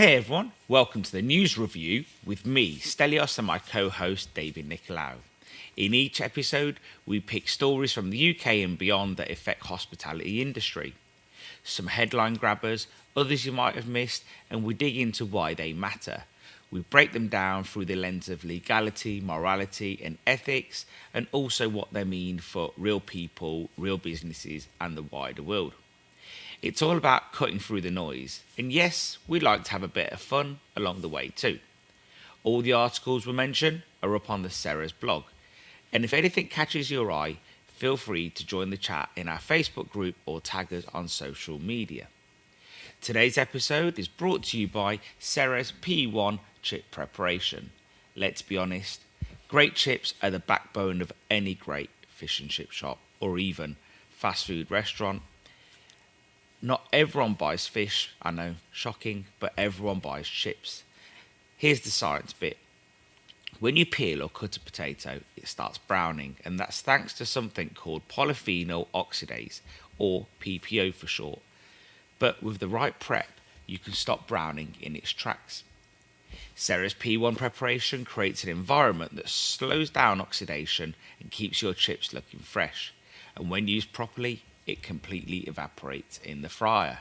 Hey everyone, welcome to the news review with me, Stelios, and my co-host David Nicolaou. In each episode, we pick stories from the UK and beyond that affect hospitality industry. Some headline grabbers, others you might have missed, and we dig into why they matter. We break them down through the lens of legality, morality, and ethics, and also what they mean for real people, real businesses, and the wider world. It's all about cutting through the noise, and yes, we like to have a bit of fun along the way too. All the articles we mention are up on the Ceres blog, and if anything catches your eye, feel free to join the chat in our Facebook group or tag us on social media. Today's episode is brought to you by Ceres P1 Chip Preparation. Let's be honest, great chips are the backbone of any great fish and chip shop or even fast food restaurant. Not everyone buys fish, I know, shocking, but everyone buys chips. Here's the science bit. When you peel or cut a potato, it starts browning, and that's thanks to something called polyphenol oxidase, or PPO for short. But with the right prep, you can stop browning in its tracks. Ceres P1 preparation creates an environment that slows down oxidation and keeps your chips looking fresh. And when used properly, it completely evaporates in the fryer.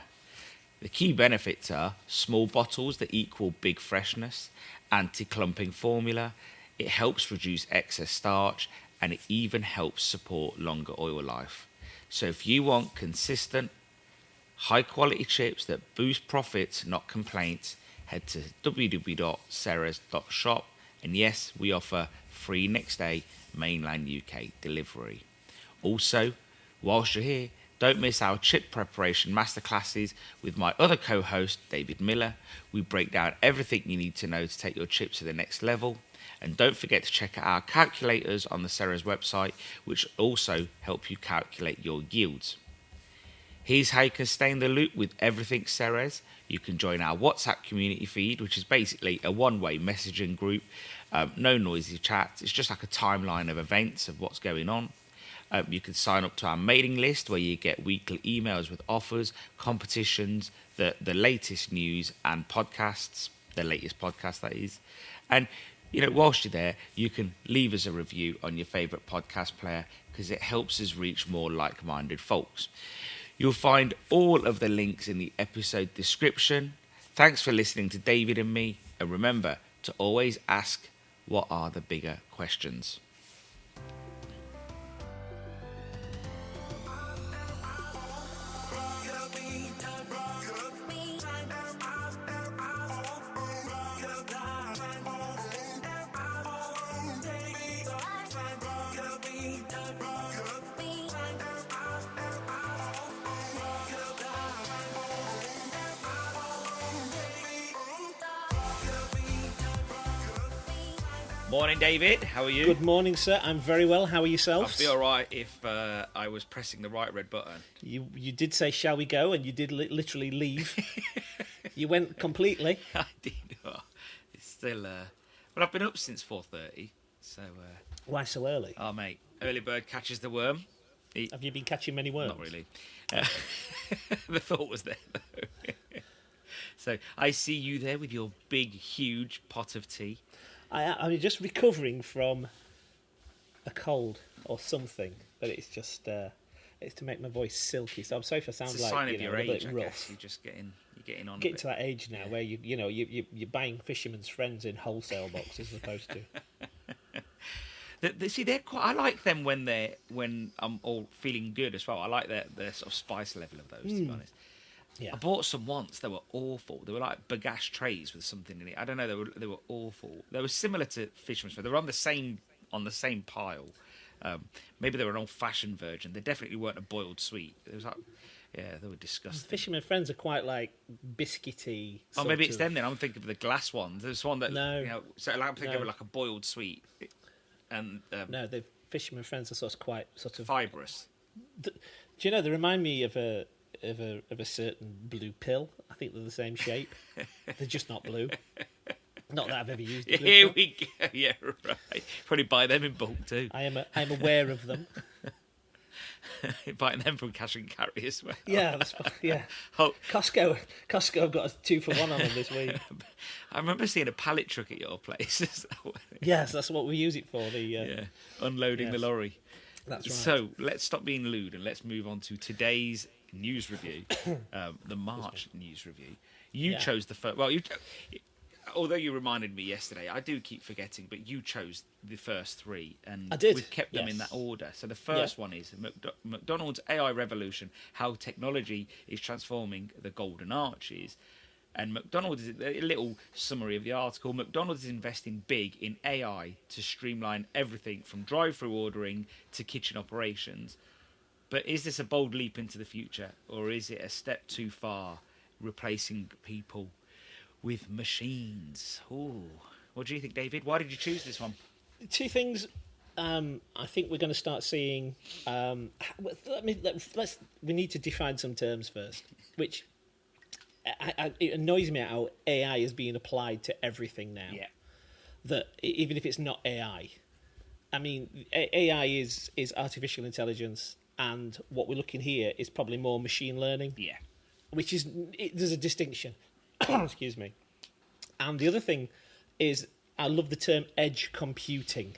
The key benefits are small bottles that equal big freshness, anti-clumping formula, it helps reduce excess starch, and it even helps support longer oil life. So if you want consistent, high quality chips that boost profits, not complaints, head to www.ceres.shop, and yes, we offer free next day mainland UK delivery. Also, whilst you're here, don't miss our chip preparation masterclasses with my other co-host, David Miller. We break down everything you need to know to take your chips to the next level. And don't forget to check out our calculators on the Ceres website, which also help you calculate your yields. Here's how you can stay in the loop with everything Ceres. You can join our WhatsApp community feed, which is basically a one-way messaging group. No noisy chats. It's just like a timeline of events of what's going on. You can sign up to our mailing list where you get weekly emails with offers, competitions, the latest news and podcasts, the latest podcast that is. And, you know, whilst you're there, you can leave us a review on your favourite podcast player because it helps us reach more like-minded folks. You'll find all of the links in the episode description. Thanks for listening to David and me. And remember to always ask, what are the bigger questions? Morning, David. How are you? Good morning, sir. I'm very well. How are yourselves? I'd be all right if I was pressing the right red button. You did say, shall we go? And you did literally leave. You went completely. I did. Oh, it's still... well, I've been up since 4:30, so... Why so early? Oh, mate. Early bird catches the worm. Have you been catching many worms? Not really. The thought was there, though. So, I see you there with your big, huge pot of tea. I'm just recovering from a cold or something, but it's just it's to make my voice silky. So I'm sorry if I sound it's a like sign of your a age, bit I rough. guess. You're getting on. Getting to that age now where you're buying fisherman's friends in wholesale boxes as opposed to. See, they're quite. I like them when I'm all feeling good as well. I like their sort of spice level of those, to be honest. Yeah. I bought some once. They were awful. They were like bagasse trays with something in it. I don't know. They were awful. They were similar to Fisherman's Friend. They were on the same pile. Maybe they were an old-fashioned version. They definitely weren't a boiled sweet. It was like, yeah, they were disgusting. Fisherman friends are quite like biscuity. Oh, maybe it's them then. I'm thinking of the glass ones. There's one that so I'm thinking of like a boiled sweet. And no, the fisherman friends are quite fibrous. Do you know? They remind me of a certain blue pill. I think they're the same shape. They're just not blue. Not that I've ever used a blue Here pill. we go. Yeah, right. Probably buy them in bulk too. I'm aware of them. Buying them from cash and carry as well. Yeah, yeah. Oh, Costco have got a 2-for-1 on them this week. I remember seeing a pallet truck at your place. Yes, that's what we use it for. Unloading the yes. lorry. That's right. So let's stop being lewd and let's move on to today's news review, the March news review. You chose the first. Well, although you reminded me yesterday, I do keep forgetting, but you chose the first three, and I did. we've kept them in that order. So the first one is McDonald's AI revolution: how technology is transforming the golden arches. And McDonald's is a little summary of the article. McDonald's is investing big in AI to streamline everything from drive-through ordering to kitchen operations. But is this a bold leap into the future, or is it a step too far, replacing people with machines? Ooh. What do you think, David? Why did you choose this one? Two things. I think we're going to start seeing. We need to define some terms first, which it annoys me how AI is being applied to everything now. Yeah. That even if it's not AI, I mean, AI is artificial intelligence, and what we're looking here is probably more machine learning. Yeah. Which is there's a distinction. Excuse me. And the other thing is, I love the term edge computing,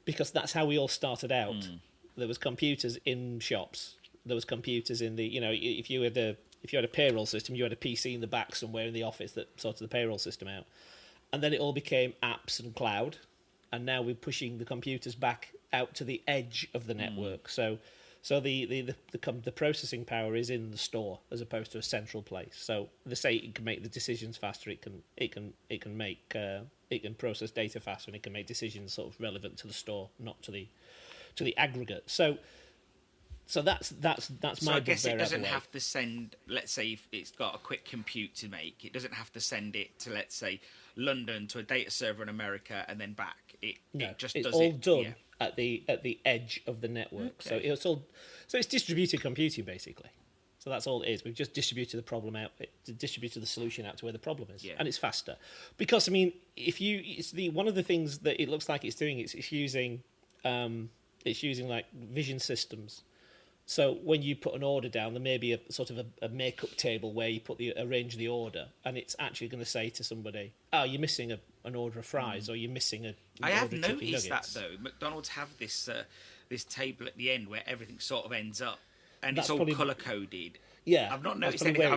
because that's how we all started out. There was computers in shops. There was computers in the, if you had a payroll system, you had a PC in the back somewhere in the office that sorted the payroll system out. And then it all became apps and cloud. And now we're pushing the computers back out to the edge of the network. So the processing power is in the store as opposed to a central place. So they say it can make the decisions faster. It can process data faster, and it can make decisions sort of relevant to the store, not to the aggregate. So that's my. So I guess it doesn't have to send. Let's say if it's got a quick compute to make, it doesn't have to send it to, let's say, London to a data server in America and then back. It just it's does all it done at the edge of the network. Okay. So it's distributed computing basically. So that's all it is. We've just distributed the problem out, distributed the solution out to where the problem is, and it's faster. Because I mean, one of the things that it looks like it's doing, it's using like vision systems. So when you put an order down, there may be a sort of a makeup table where you arrange the order, and it's actually going to say to somebody, "Oh, you're missing an order of fries, or you're missing a." I have noticed that though. McDonald's have this table at the end where everything sort of ends up, and it's all colour coded. Yeah, I've not noticed anything.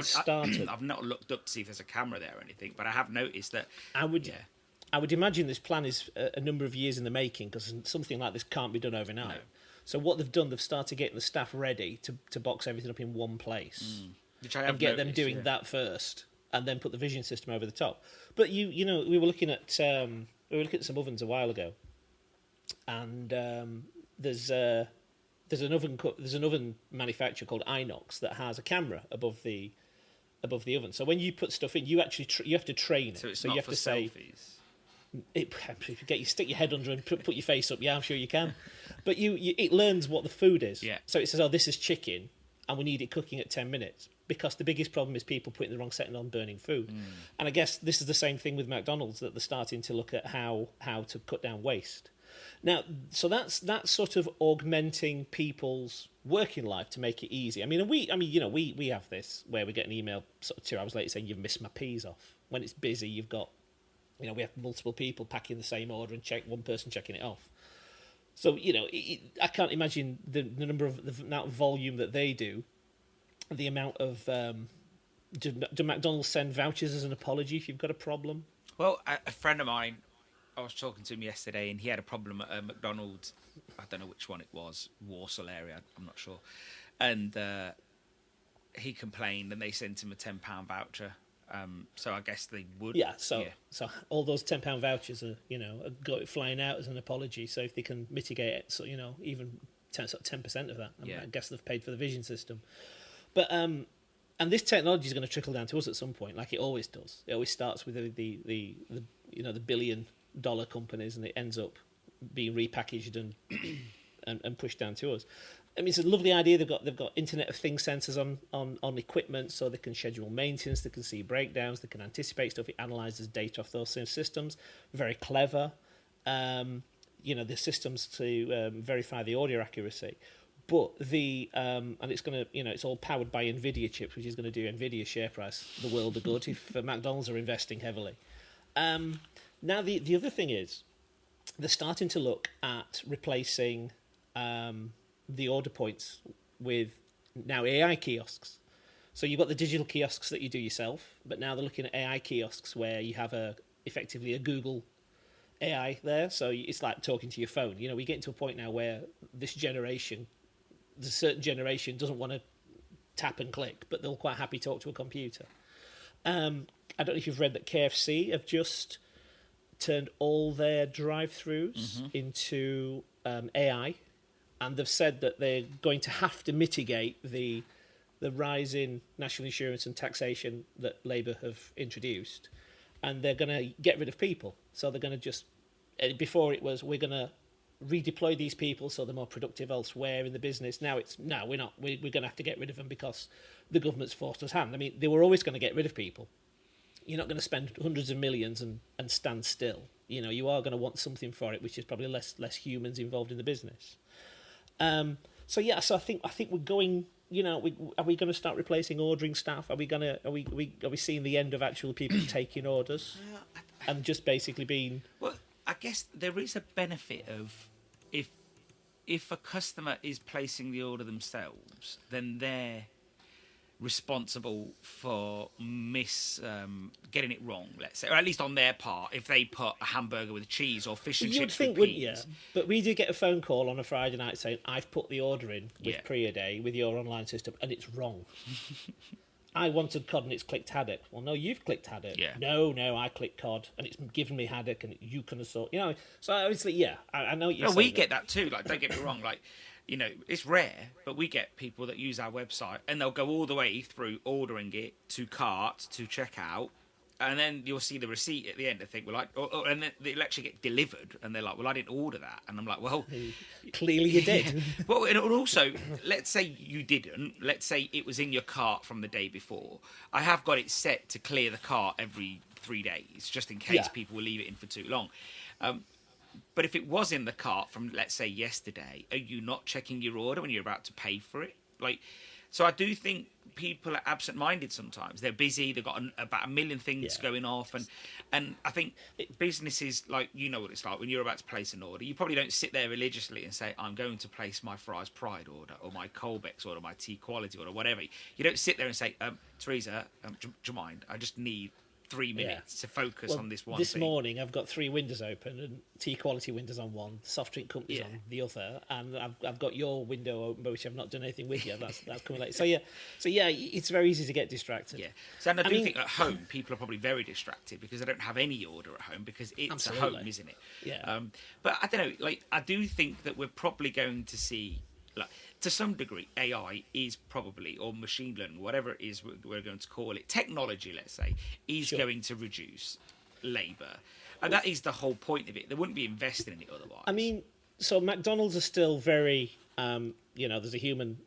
I've not looked up to see if there's a camera there or anything, but I have noticed that. I would imagine this plan is a number of years in the making, because something like this can't be done overnight. No. So what they've done, they've started getting the staff ready to box everything up in one place, which I have and get noticed, them doing that first, and then put the vision system over the top. But we were looking at some ovens a while ago, and there's an oven manufacturer called Inox that has a camera above the oven. So when you put stuff in, you actually you have to train it. So it's so not you have for to selfies. If you stick your head under and put your face up, yeah, I'm sure you can. But it learns what the food is. Yeah. So it says, oh, this is chicken, and we need it cooking at 10 minutes. Because the biggest problem is people putting the wrong setting on burning food. And I guess this is the same thing with McDonald's, that they're starting to look at how to cut down waste. Now, so that's sort of augmenting people's working life to make it easy. We have this where we get an email sort of 2 hours later saying you've missed my peas off. When it's busy, you've got, we have multiple people packing the same order and one person checking it off. So I can't imagine the amount of volume that they do. The amount of do McDonald's send vouchers as an apology if you've got a problem? Well, a friend of mine, I was talking to him yesterday, and he had a problem at a McDonald's. I don't know which one it was, Warsaw area, I'm not sure. And he complained, and they sent him a £10 voucher. So I guess they would. Yeah. So all those £10 vouchers are go flying out as an apology. So if they can mitigate it, so even 10% of that, I guess they've paid for the vision system. But and this technology is going to trickle down to us at some point, like it always does. It always starts with the $1 billion companies, and it ends up being repackaged and pushed down to us. I mean, it's a lovely idea. They've got Internet of Things sensors on equipment, so they can schedule maintenance, they can see breakdowns, they can anticipate stuff. It analyses data off those same systems. Very clever. The systems to verify the audio accuracy. But and it's going to, it's all powered by NVIDIA chips, which is going to do NVIDIA share price the world of good if McDonald's are investing heavily. Now, the other thing is they're starting to look at replacing the order points with now AI kiosks. So you've got the digital kiosks that you do yourself, but now they're looking at AI kiosks where you have effectively a Google AI there. So it's like talking to your phone. We get to a point now where the certain generation doesn't want to tap and click, but they'll quite happy talk to a computer. I don't know if you've read that KFC have just turned all their drive-thrus into AI, and they've said that they're going to have to mitigate the rise in national insurance and taxation that Labour have introduced, and they're going to get rid of people. So they're going to just, before it was, we're going to redeploy these people so they're more productive elsewhere in the business. Now it's, no, we're not. We're going to have to get rid of them because the government's forced us hand. I mean, they were always going to get rid of people. You're not going to spend hundreds of millions and stand still. You are going to want something for it, which is probably less humans involved in the business. So I think we're going. Are we going to start replacing ordering staff? Are we seeing the end of actual people taking orders and just basically being? Well, I guess there is a benefit of if a customer is placing the order themselves, then they're responsible for getting it wrong, let's say, or at least on their part, if they put a hamburger with cheese or fish and chips with peas. Yeah, but we do get a phone call on a Friday night saying, I've put the order in with Pre-A-Day with your online system and it's wrong. I wanted cod and it's clicked haddock. Well, no, you've clicked haddock. Yeah. No, I clicked cod and it's given me haddock and you can assort. So obviously, I know what you're saying. We get that too. Like, don't get me wrong. Like, it's rare, but we get people that use our website and they'll go all the way through ordering it to cart to checkout, and then you'll see the receipt at the end. I think we're like, and then they'll actually get delivered, and they're like, "Well, I didn't order that," and I'm like, "Well, clearly you did." Well, and also, let's say you didn't. Let's say it was in your cart from the day before. I have got it set to clear the cart every 3 days, just in case people will leave it in for too long. But if it was in the cart from, let's say, yesterday, are you not checking your order when you're about to pay for it? So I do think people are absent-minded sometimes. They're busy. They've got about a million things going off. And I think businesses, what it's like when you're about to place an order. You probably don't sit there religiously and say, I'm going to place my Fries Pride order or my Colbeck's order, my Tea Quality order, whatever. You don't sit there and say, Teresa, do you mind? I just need 3 minutes to focus on this one this thing. morning I've got 3 windows open and Tea Quality windows on one, soft drink companies on the other, and I've got your window open, but which I've not done anything with yet. That's coming later. So it's very easy to get distracted. Yeah. So and I do think at home people are probably very distracted because they don't have any order at home because it's a home, isn't it? Yeah. But I don't know. I do think that we're probably going to see. To some degree, AI is probably, or machine learning, whatever it is we're going to call it, technology, let's say, is going to reduce labour. And that is the whole point of it. They wouldn't be investing in it otherwise. I mean, so McDonald's are still very, there's a human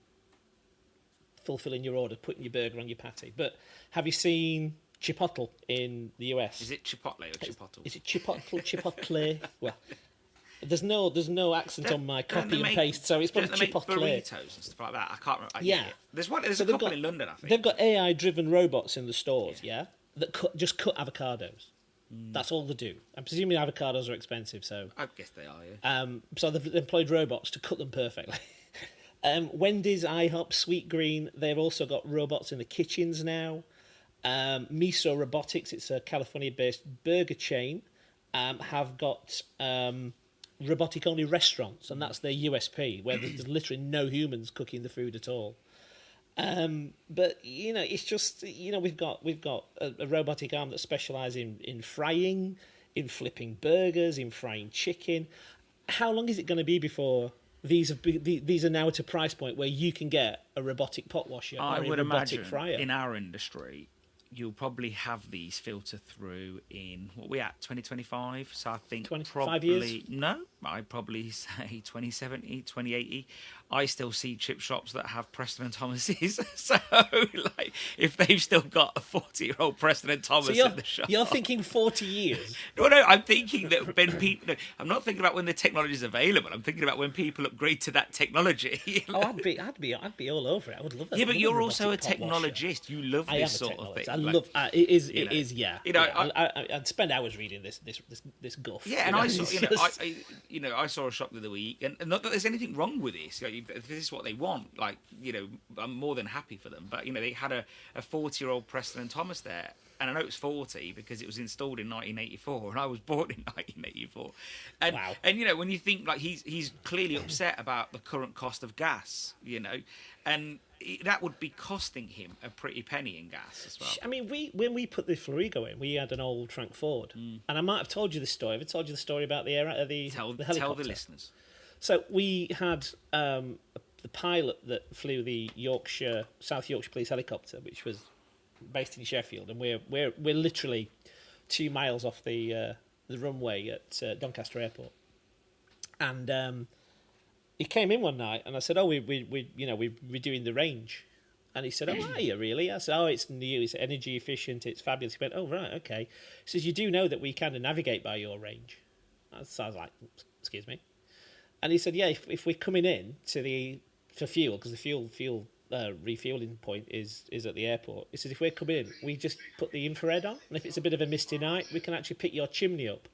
fulfilling your order, putting your burger on your patty. But have you seen Chipotle in the US? Is it Chipotle or Chipotle? Is it Chipotle? Well... There's no accent on my copy and paste, so it's probably Chipotle. Burritos and stuff like that. I can't remember. There's a couple in London, I think. They've got AI-driven robots in the stores, that just cut avocados. That's all they do. I'm presuming avocados are expensive, so... I guess they are, yeah. So they've employed robots to cut them perfectly. Wendy's, IHOP, Sweet Green, they've also got robots in the kitchens now. Miso Robotics, it's a California-based burger chain, have got... robotic-only restaurants, and that's their USP, where there's literally no humans cooking the food at all. But it's just we've got a robotic arm that specialises in frying, in flipping burgers, in frying chicken. How long is it going to be before these are now at a price point where you can get a robotic pot washer or a robotic fryer? In our industry, you'll probably have these filter through in what we at 2025. So I think 25 probably years? no, I'd probably say 2070, 2080. I still see chip shops that have Preston and Thomases. So like, if they've still got a 40-year-old Preston and Thomas in the shop, you're thinking 40 years. No, I'm thinking that when people. No, I'm not thinking about when the technology is available. I'm thinking about when people upgrade to that technology. Oh, I'd be all over it. I would love it. Yeah, but you're also a technologist. You love this sort of thing. I love it. Is yeah. You know, I'd spend hours reading this guff. Yeah, and I saw, I saw a shop the other week, and not that there's anything wrong with this. If this is what they want, like, I'm more than happy for them. But they had a 40-year-old Preston and Thomas there. And I know it's 40 because it was installed in 1984, and I was born in 1984. And wow. And when you think like he's clearly upset about the current cost of gas, and that would be costing him a pretty penny in gas as well. I mean, when we put the Florigo in, we had an old Frank Ford, and I might have told you this story. Have I told you the story about the helicopter? Tell the listeners. So we had the pilot that flew the South Yorkshire Police helicopter, which was based in Sheffield, and we're literally 2 miles off the runway at Doncaster Airport. And he came in one night, and I said, "Oh, we're doing the range," and he said, "Oh, are you really?" I said, "Oh, it's new, it's energy efficient, it's fabulous." He went, "Oh, right, okay." He says, "You do know that we kind of navigate by your range?" So I was like, "Excuse me," and he said, "Yeah, if we're coming in for fuel, because the fuel refueling point is at the airport." He says, "If we're coming in, we just put the infrared on, and if it's a bit of a misty night, we can actually pick your chimney up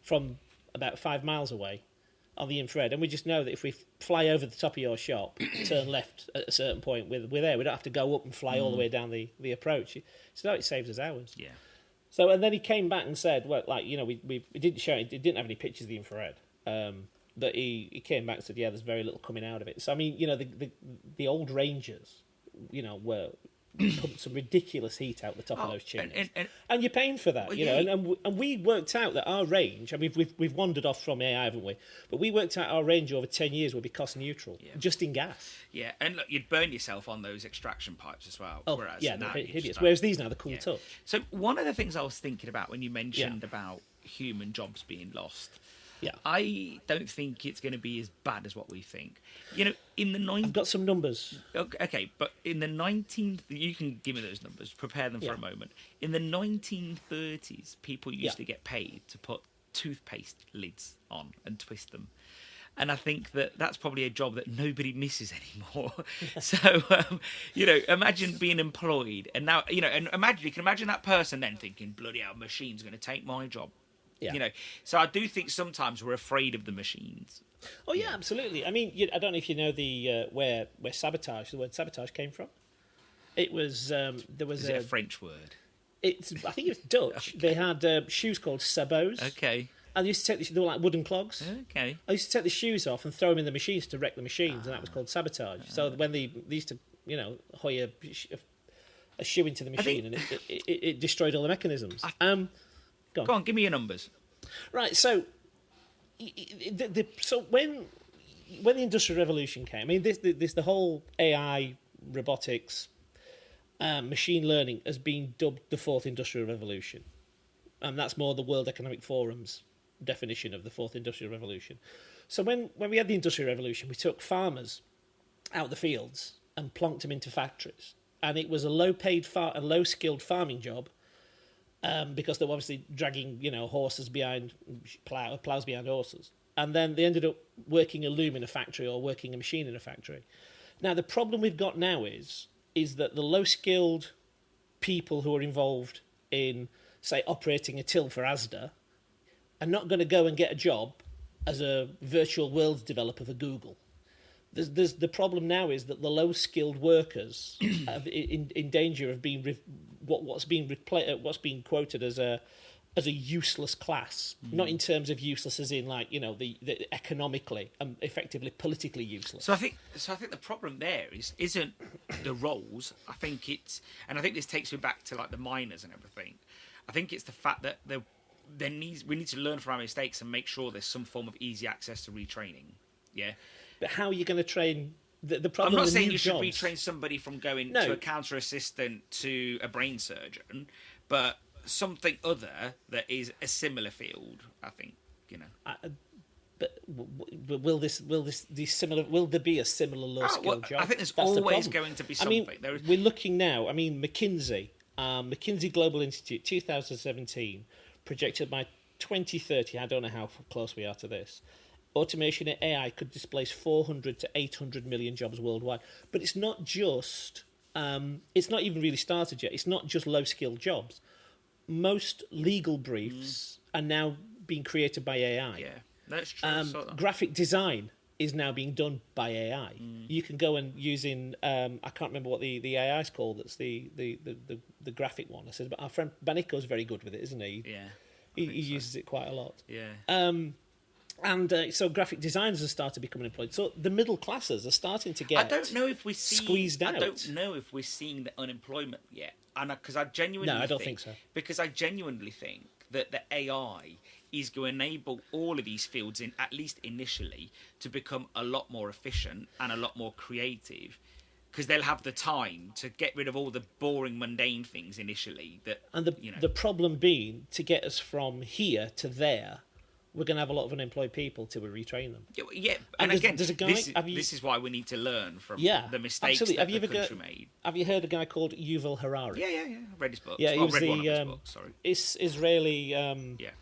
from about 5 miles away on the infrared, and we just know that if we fly over the top of your shop, turn left at a certain point, we're there. We don't have to go up and fly all the way down the approach." He said, "No, it saves us hours." Yeah. So, and then he came back and said, "Well, like, we didn't show it didn't have any pictures of the infrared." But he came back and said, "Yeah, there's very little coming out of it." So I mean, the old Rangers, were pumped some ridiculous heat out the top of those chimneys, and you're paying for that, And we worked out that our range. I mean, we've wandered off from AI, haven't we? But we worked out our range over 10 years would be cost neutral, just in gas. Yeah, and look, you'd burn yourself on those extraction pipes as well. Oh, whereas yeah, they're hideous. Whereas these now, the cool touch. So one of the things I was thinking about when you mentioned about human jobs being lost. Yeah, I don't think it's going to be as bad as what we think. In the I've got some numbers. Okay, but in the 19th, you can give me those numbers. Prepare them for a moment. In the 1930s, people used to get paid to put toothpaste lids on and twist them. And I think that's probably a job that nobody misses anymore. So, imagine being employed, and now, you can imagine that person then thinking, "Bloody hell, machine's going to take my job." Yeah. So I do think sometimes we're afraid of the machines. Oh yeah, absolutely. I mean, I don't know if you know the where the word sabotage came from. It was there was Is it a French word? I think it was Dutch. Okay. They had shoes called sabots. Okay. And they used to they were like wooden clogs. Okay. I used to take the shoes off and throw them in the machines to wreck the machines, and that was called sabotage. So when they used to hoy a shoe into the machine, and it destroyed all the mechanisms. Go on, give me your numbers. Right, so when the Industrial Revolution came, I mean, the whole AI, robotics, machine learning has been dubbed the Fourth Industrial Revolution, and that's more the World Economic Forum's definition of the Fourth Industrial Revolution. So when we had the Industrial Revolution, we took farmers out the fields and plonked them into factories, and it was a low-paid, low-skilled farming job. Because they were obviously dragging, horses behind plows behind horses, and then they ended up working a loom in a factory or working a machine in a factory. Now the problem we've got now is that the low-skilled people who are involved in, say, operating a till for Asda are not going to go and get a job as a virtual world developer for Google. The problem now is that the low-skilled workers are in danger of being what's being quoted as a useless class, not in terms of useless as in like the economically and effectively politically useless. So I think the problem there isn't the roles. I think this takes me back to like the miners and everything. I think it's the fact that we need to learn from our mistakes and make sure there's some form of easy access to retraining. Yeah. But how are you going to train the I'm problem. not with saying new you should jobs, retrain somebody from going No. to a counter assistant to a brain surgeon, but something other that is a similar field. I think But will there be a similar low skill job? I think there's That's the always problem. going to be something. We're looking now. McKinsey Global Institute, 2017, projected by 2030. I don't know how close we are to this. Automation and AI could displace 400 to 800 million jobs worldwide. But it's not just. It's not even really started yet. It's not just low-skilled jobs. Most legal briefs are now being created by AI. Yeah, that's true. Graphic design is now being done by AI. You can go and using I can't remember what the AI is called. That's the graphic one. I said, but our friend Baniko's very good with it, isn't he? Yeah, he uses it quite a lot. Yeah. So graphic designers have started becoming employed. So the middle classes are starting to get. I don't know if we're squeezed out. I don't know if we're seeing the unemployment yet, and because I genuinely no, I don't think so. Because I genuinely think that the AI is going to enable all of these fields, at least initially, to become a lot more efficient and a lot more creative. Because they'll have the time to get rid of all the boring, mundane things initially. The problem being to get us from here to there. We're going to have a lot of unemployed people till we retrain them. Yeah, and again, there's a guy, this is why we need to learn from the mistakes absolutely. that the country made. Have you heard a guy called Yuval Harari? Yeah. I've read his books. Yeah, he was read the one of his books, sorry. Israeli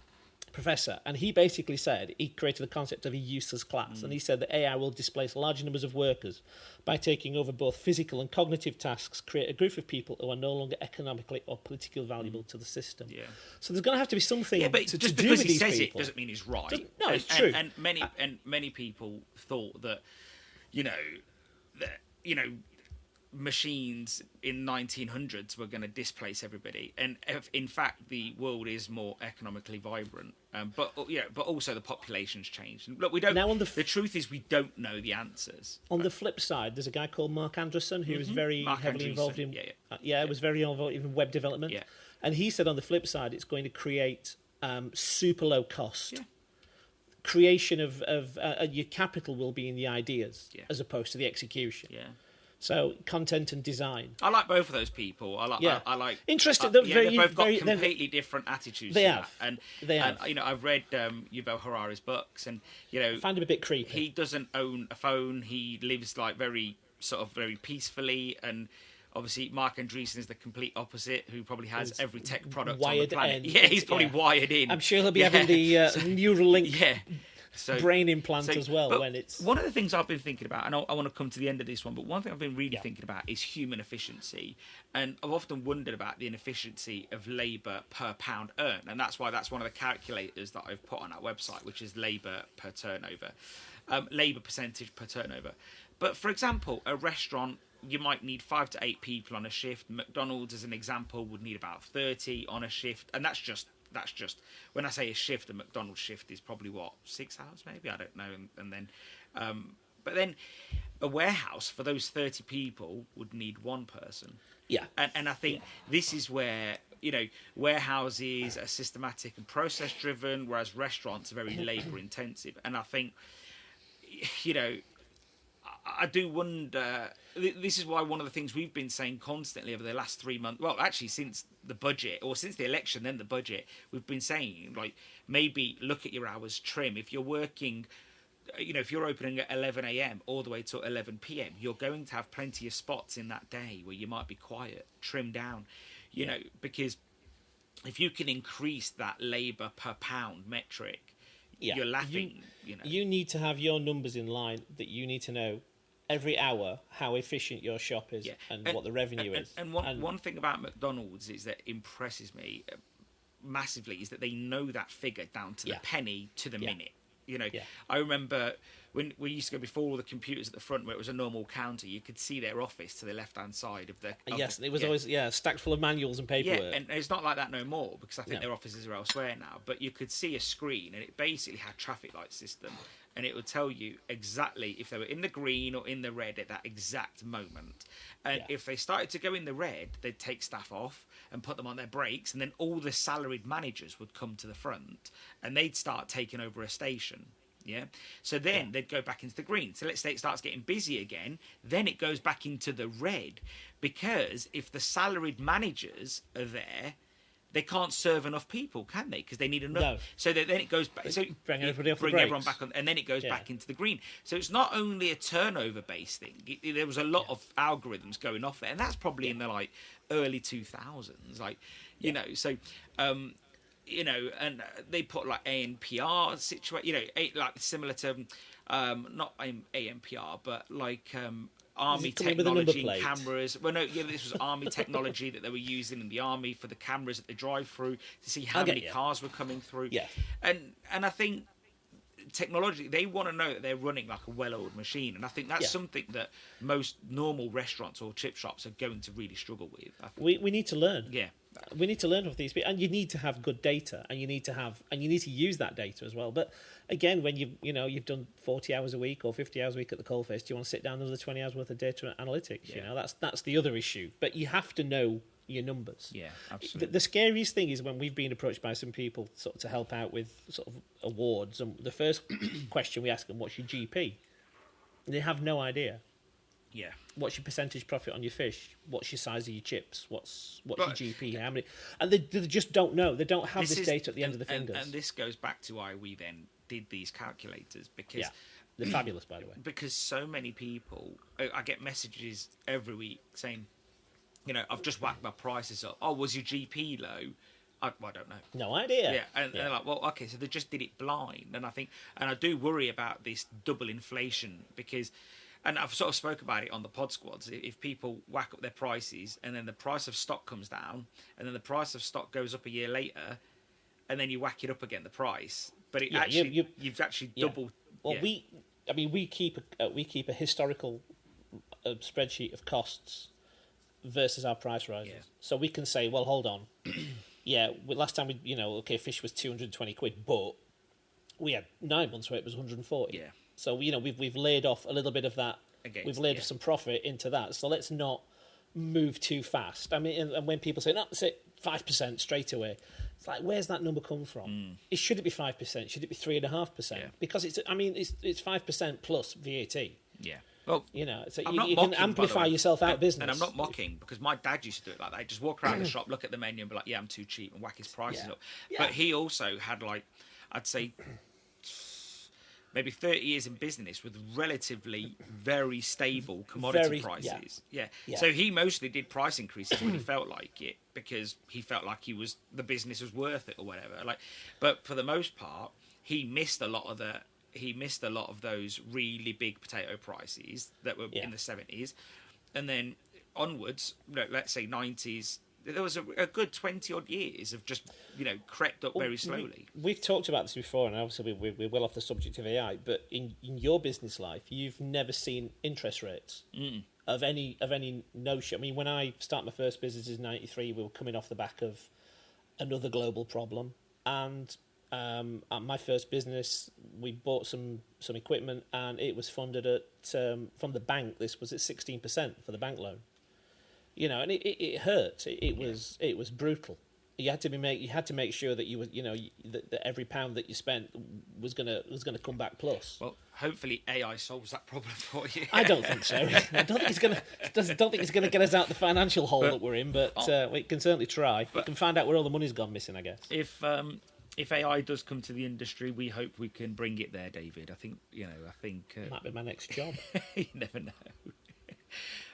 professor, and he basically said he created the concept of a useless class, and he said that AI will displace large numbers of workers by taking over both physical and cognitive tasks, create a group of people who are no longer economically or politically valuable to the system. Yeah. So there's going to have to be something but to just do because with he these says people. it doesn't mean he's right. No, it's true. And many people thought that, machines in 1900s were going to displace everybody, and in fact the world is more economically vibrant, but also the population's changed. Look, we don't. Now the truth is we don't know the answers. On the flip side, there's a guy called Mark Anderson who was very heavily involved in was very involved in web development, and he said on the flip side it's going to create super low cost. Creation of your capital will be in the ideas as opposed to the execution. So content and design. I like both of those people. I like interesting. They've both got completely different attitudes. They to have. That. And I've read Yuval Harari's books, and I find him a bit creepy. He doesn't own a phone. He lives very peacefully, and obviously Mark Andreessen is the complete opposite, who probably has every tech product on the planet. He's probably wired in. I'm sure he'll be having the Neuralink. Brain implant as well when it's... One of the things I've been thinking about, and I want to come to the end of this one, but one thing I've been really thinking about is human efficiency. And I've often wondered about the inefficiency of labour per pound earned. And that's why that's one of the calculators that I've put on our website, which is labour per turnover, labour percentage per turnover. But for example, a restaurant, you might need 5 to 8 people on a shift. McDonald's, as an example, would need about 30 on a shift. And that's just when I say a shift, a McDonald's shift is probably 6 hours maybe, I don't know, and then but then a warehouse for those 30 people would need one person. And I think this is where warehouses are systematic and process driven, whereas restaurants are very labor intensive. And I think I do wonder. This is why one of the things we've been saying constantly over the last 3 months, well, actually since the budget, or since the election, then the budget, we've been saying, maybe look at your hours, trim. If you're working, if you're opening at 11 a.m. all the way to 11 p.m., you're going to have plenty of spots in that day where you might be quiet, trim down, because if you can increase that labour per pound metric, you're laughing. You need to have your numbers in line, that you need to know every hour how efficient your shop is and what the revenue is. And one thing about McDonald's is that impresses me massively is that they know that figure down to the penny to the minute. I remember when we used to go before all the computers at the front where it was a normal counter, you could see their office to the left-hand side of the... it was always stacked full of manuals and paperwork. Yeah, and it's not like that no more, because I think their offices are elsewhere now. But you could see a screen, and it basically had a traffic light system, and it would tell you exactly if they were in the green or in the red at that exact moment. And if they started to go in the red, they'd take staff off and put them on their breaks, and then all the salaried managers would come to the front, and they'd start taking over a station. Yeah. So then they'd go back into the green. So let's say it starts getting busy again, then it goes back into the red, because if the salaried managers are there, they can't serve enough people, can they? Because they need enough. No. So then it goes back. So bring everybody off the bring everyone brakes. back on, and then it goes back into the green. So it's not only a turnover-based thing. There was a lot of algorithms going off there, and that's probably in the like early 2000s. Like, you know, so. You know, and they put like ANPR situation, you know, like similar to not ANPR, but like army technology and cameras. Well, no, yeah, this was army technology that they were using in the army for the cameras at the drive-through to see how many cars were coming through. Yeah, and I think technology, they want to know that they're running like a well-oiled machine, and I think that's something that most normal restaurants or chip shops are going to really struggle with. I think. We need to learn. Yeah. We need to learn of these people, and you need to have good data, and you need to use that data as well. But again, when you've done 40 hours a week or 50 hours a week at the coalface, do you want to sit down another 20 hours worth of data analytics? Yeah. You know, that's the other issue. But you have to know your numbers. Yeah, absolutely. The scariest thing is when we've been approached by some people sort of to help out with sort of awards, and the first question we ask them, "What's your GP?" They have no idea. Yeah. What's your percentage profit on your fish? What's your size of your chips? What's your GP? How many? And they just don't know. They don't have this data at the end of the fingers. And this goes back to why we then did these calculators, because they're fabulous, by the way. Because so many people, I get messages every week saying, you know, I've just whacked my prices up. Oh, was your GP low? I don't know. No idea. Yeah, and they're like, well, okay, so they just did it blind. And I do worry about this double inflation, because. And I've sort of spoke about it on the pod squads. If people whack up their prices and then the price of stock comes down and then the price of stock goes up a year later, and then you whack it up again, the price, but you've actually doubled. Well, we keep a historical spreadsheet of costs versus our price rises. Yeah. So we can say, well, hold on. Last time fish was 220 quid, but we had 9 months where it was 140. Yeah. So we've laid off a little bit of that. We've laid some profit into that. So let's not move too fast. I mean, and when people say, "No, that's it, 5% straight away," it's like, where's that number come from? Should it be 5%? Should it be 3.5%? Yeah. Because it's 5% plus VAT. Yeah. Well, so you can amplify yourself out of business. And I'm not mocking, because my dad used to do it like that. He'd just walk around the shop, look at the menu, and be like, "Yeah, I'm too cheap," and whack his prices up. Yeah. But he also had, like, I'd say, maybe 30 years in business with relatively very stable commodity prices. Yeah. So he mostly did price increases when he felt like it, because he felt like the business was worth it or whatever. But for the most part, he missed a lot of those really big potato prices that were in the 70s, and then onwards, let's say 90s. There was a good 20 odd years of just, crept up very slowly. We've talked about this before, and obviously we're well off the subject of AI, but in your business life, you've never seen interest rates of any notion. I mean, when I started my first business in 93, we were coming off the back of another global problem, and at my first business, we bought some equipment, and it was funded at from the bank. This was at 16% for the bank loan. And it hurt. It was brutal. You had to make sure that you were, that every pound that you spent was gonna come back plus. Well, hopefully AI solves that problem for you. I don't think so. I don't think it's gonna get us out the financial hole that we're in, but we can certainly try. We can find out where all the money's gone missing, I guess. If AI does come to the industry, we hope we can bring it there, David. I think might be my next job. You never know.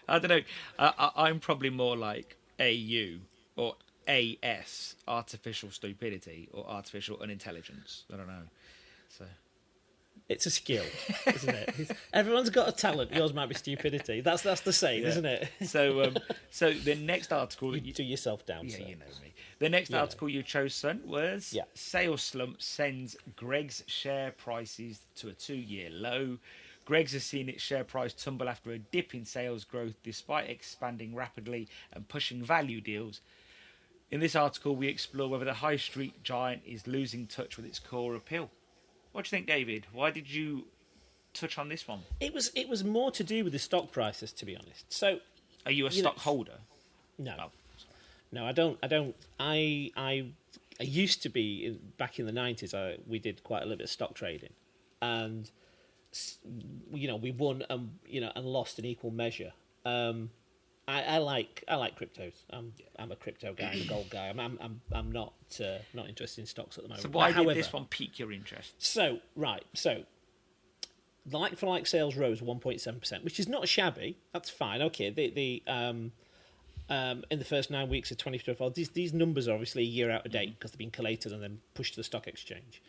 I don't know. I'm probably more like AU or AS, artificial stupidity, or artificial unintelligence. I don't know. So it's a skill, isn't it? Everyone's got a talent. Yours might be stupidity. That's the saying, isn't it? So the next article you do yourself down. Yeah, sir. you know me. The next article you chose, son, was Sales Slump sends Greggs share prices to a 2-year low. Greggs has seen its share price tumble after a dip in sales growth despite expanding rapidly and pushing value deals. In this article, we explore whether the high street giant is losing touch with its core appeal. What do you think, David? Why did you touch on this one? It was more to do with the stock prices, to be honest. So, are you a stockholder? No, no, I don't. I used to be back in the 90s. We did quite a little bit of stock trading. and we won and lost in equal measure. I like cryptos. I'm a crypto guy, I'm a gold guy. I'm not interested in stocks at the moment. So why did this one pique your interest? So the like-for-like sales rose 1.7%, which is not shabby. That's fine. Okay, in the first 9 weeks of 2024, these numbers are obviously a year out of date because they've been collated and then pushed to the stock exchange.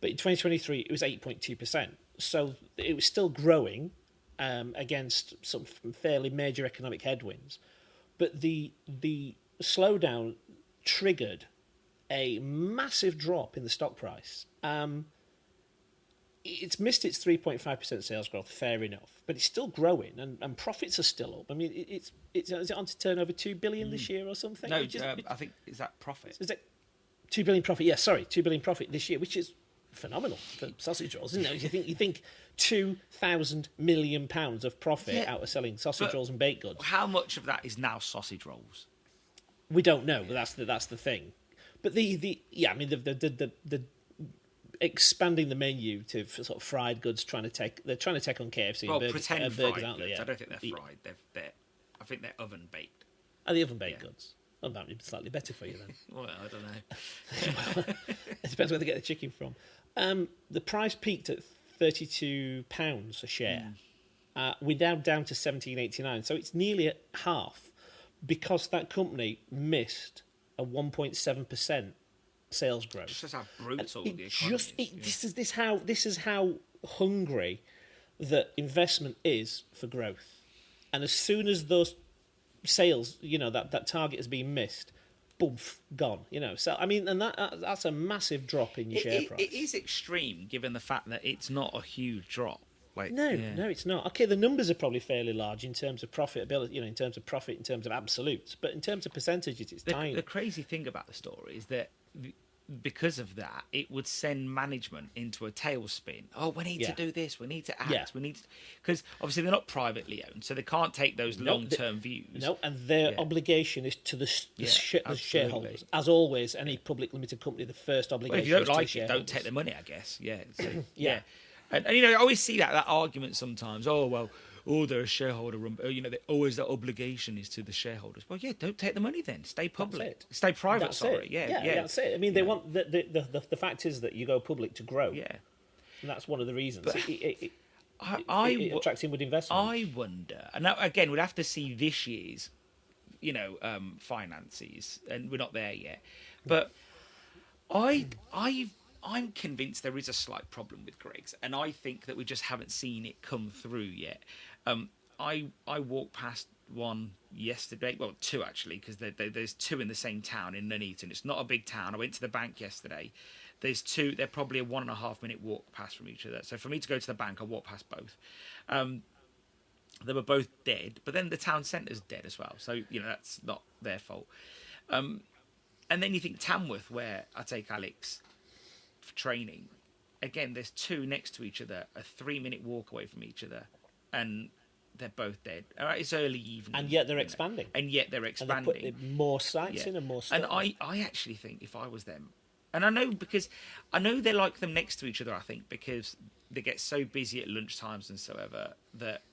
But in 2023, it was 8.2%. So it was still growing against some fairly major economic headwinds. But the slowdown triggered a massive drop in the stock price. It's missed its 3.5% sales growth, fair enough, but it's still growing, and profits are still up. I mean, is it on to turn over $2 billion this year or something? No, I think, is that profit? Is it $2 billion profit? Yeah, sorry, $2 billion profit this year, which is phenomenal for sausage rolls, isn't it? You think £2,000 million of profit out of selling sausage rolls and baked goods. How much of that is now sausage rolls? We don't know, but that's the thing. But the expanding the menu to sort of fried goods, they're trying to take on KFC and burgers, pretend burgers, fried aren't they? goods. Yeah. I don't think they're fried. I think they're oven baked. Are the oven baked goods? Well, that would be slightly better for you then. Well, I don't know. It depends where they get the chicken from. The price peaked at £32 a share. We're now down to £17.89, so it's nearly at half because that company missed a 1.7% sales growth. Just how brutal the economy is. This is how hungry that investment is for growth. And as soon as those sales, that target has been missed, boom, gone. So I mean, and that's a massive drop in your share price. It is extreme, given the fact that it's not a huge drop. No, it's not. Okay, the numbers are probably fairly large in terms of profitability, in terms of profit, in terms of absolutes, but in terms of percentages, it's tiny. The crazy thing about the story is that because of that, it would send management into a tailspin. Oh, we need to do this. We need to act. We need because obviously they're not privately owned, so they can't take those long-term views. No, and their obligation is to the shareholders. As always, any public limited company, the first obligation. Well, if you don't is to like the it, don't take the money. I guess. Yeah. So, yeah. And I always see that argument sometimes. Oh well. Oh, they're a shareholder. Always the obligation is to the shareholders. Well, yeah, don't take the money then. Stay public. Stay private. That's it. Yeah, that's it. I mean, they want the fact is that you go public to grow. Yeah, and that's one of the reasons. But it attracts inward investment. I wonder, and now, again, we'd have to see this year's, finances, and we're not there yet. But I'm convinced there is a slight problem with Greggs, and I think that we just haven't seen it come through yet. I walked past one yesterday, well, two actually, because there's two in the same town in Nuneaton. It's not a big town. I went to the bank yesterday. There's two. They're probably a 1.5 minute walk past from each other. So for me to go to the bank, I walk past both. They were both dead, but then the town centre's dead as well. So that's not their fault. And then you think Tamworth, where I take Alex for training, again, there's two next to each other, a 3-minute walk away from each other, and they're both dead. All right, it's early evening, and yet they're expanding. And they're putting more sites in and more stuff. And I actually think if I was them, and I know they're like them next to each other. I think because they get so busy at lunchtimes and so ever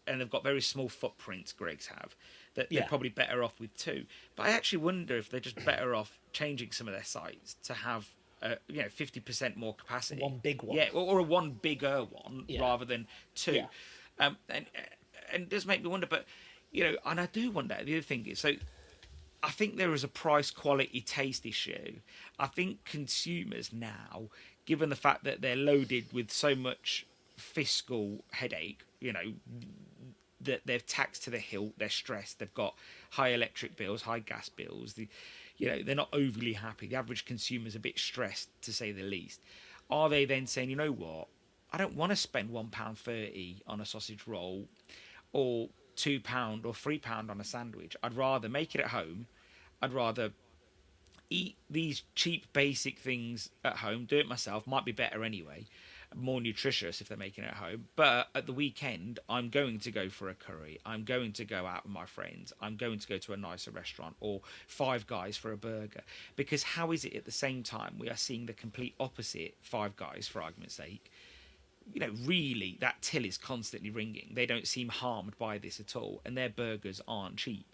and they've got very small footprints. Greggs have that they're probably better off with two. But I actually wonder if they're just better off changing some of their sites to have 50% more capacity. One big one. Yeah, or a one bigger one rather than two. Yeah. And it does make me wonder, but, and I do wonder, the other thing is, so I think there is a price quality taste issue. I think consumers now, given the fact that they're loaded with so much fiscal headache, that they're taxed to the hilt, they're stressed, they've got high electric bills, high gas bills, they're not overly happy. The average consumer's a bit stressed, to say the least. Are they then saying, you know what, I don't want to spend £1.30 on a sausage roll or £2 or £3 on a sandwich. I'd rather make it at home. I'd rather eat these cheap basic things at home, do it myself, might be better anyway, more nutritious if they're making it at home. But at the weekend, I'm going to go for a curry. I'm going to go out with my friends. I'm going to go to a nicer restaurant or Five Guys for a burger. Because how is it at the same time we are seeing the complete opposite Five Guys, for argument's sake, really that till is constantly ringing. They don't seem harmed by this at all, and their burgers aren't cheap.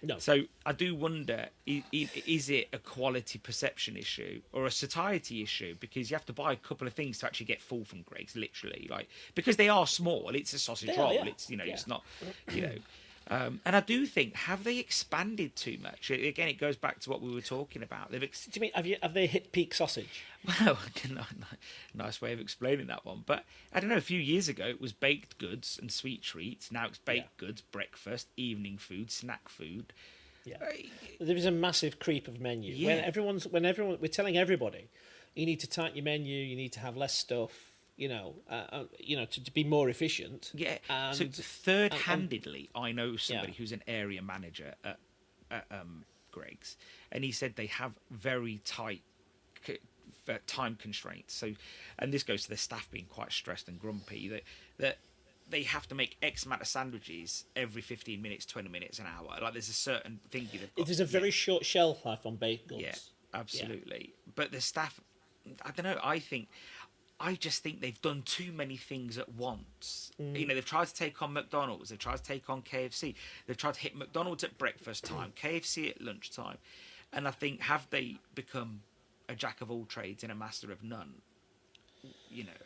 No. So I do wonder, is it a quality perception issue or a satiety issue? Because you have to buy a couple of things to actually get full from Greg's, literally. Because they are small. It's a sausage roll. Yeah. It's, it's not, and I do think, have they expanded too much? Again, it goes back to what we were talking about. Do you mean, have they hit peak sausage? Well, nice way of explaining that one. But I don't know, a few years ago it was baked goods and sweet treats. Now it's baked goods, breakfast, evening food, snack food. Yeah, there is a massive creep of menu. Yeah. We're telling everybody, you need to tighten your menu. You need to have less stuff. To be more efficient. Yeah. So third-handedly, I know somebody who's an area manager at Greg's, and he said they have very tight time constraints. So, and this goes to their staff being quite stressed and grumpy. That they have to make X amount of sandwiches every 15 minutes, 20 minutes, an hour. Like there's a certain thing they've got. There's a very short shelf life on baked goods. Yeah, absolutely. Yeah. But the staff, I don't know. I just think they've done too many things at once. They've tried to take on McDonald's. They've tried to take on KFC. They've tried to hit McDonald's at breakfast time, KFC at lunchtime. And I think, have they become a jack of all trades and a master of none?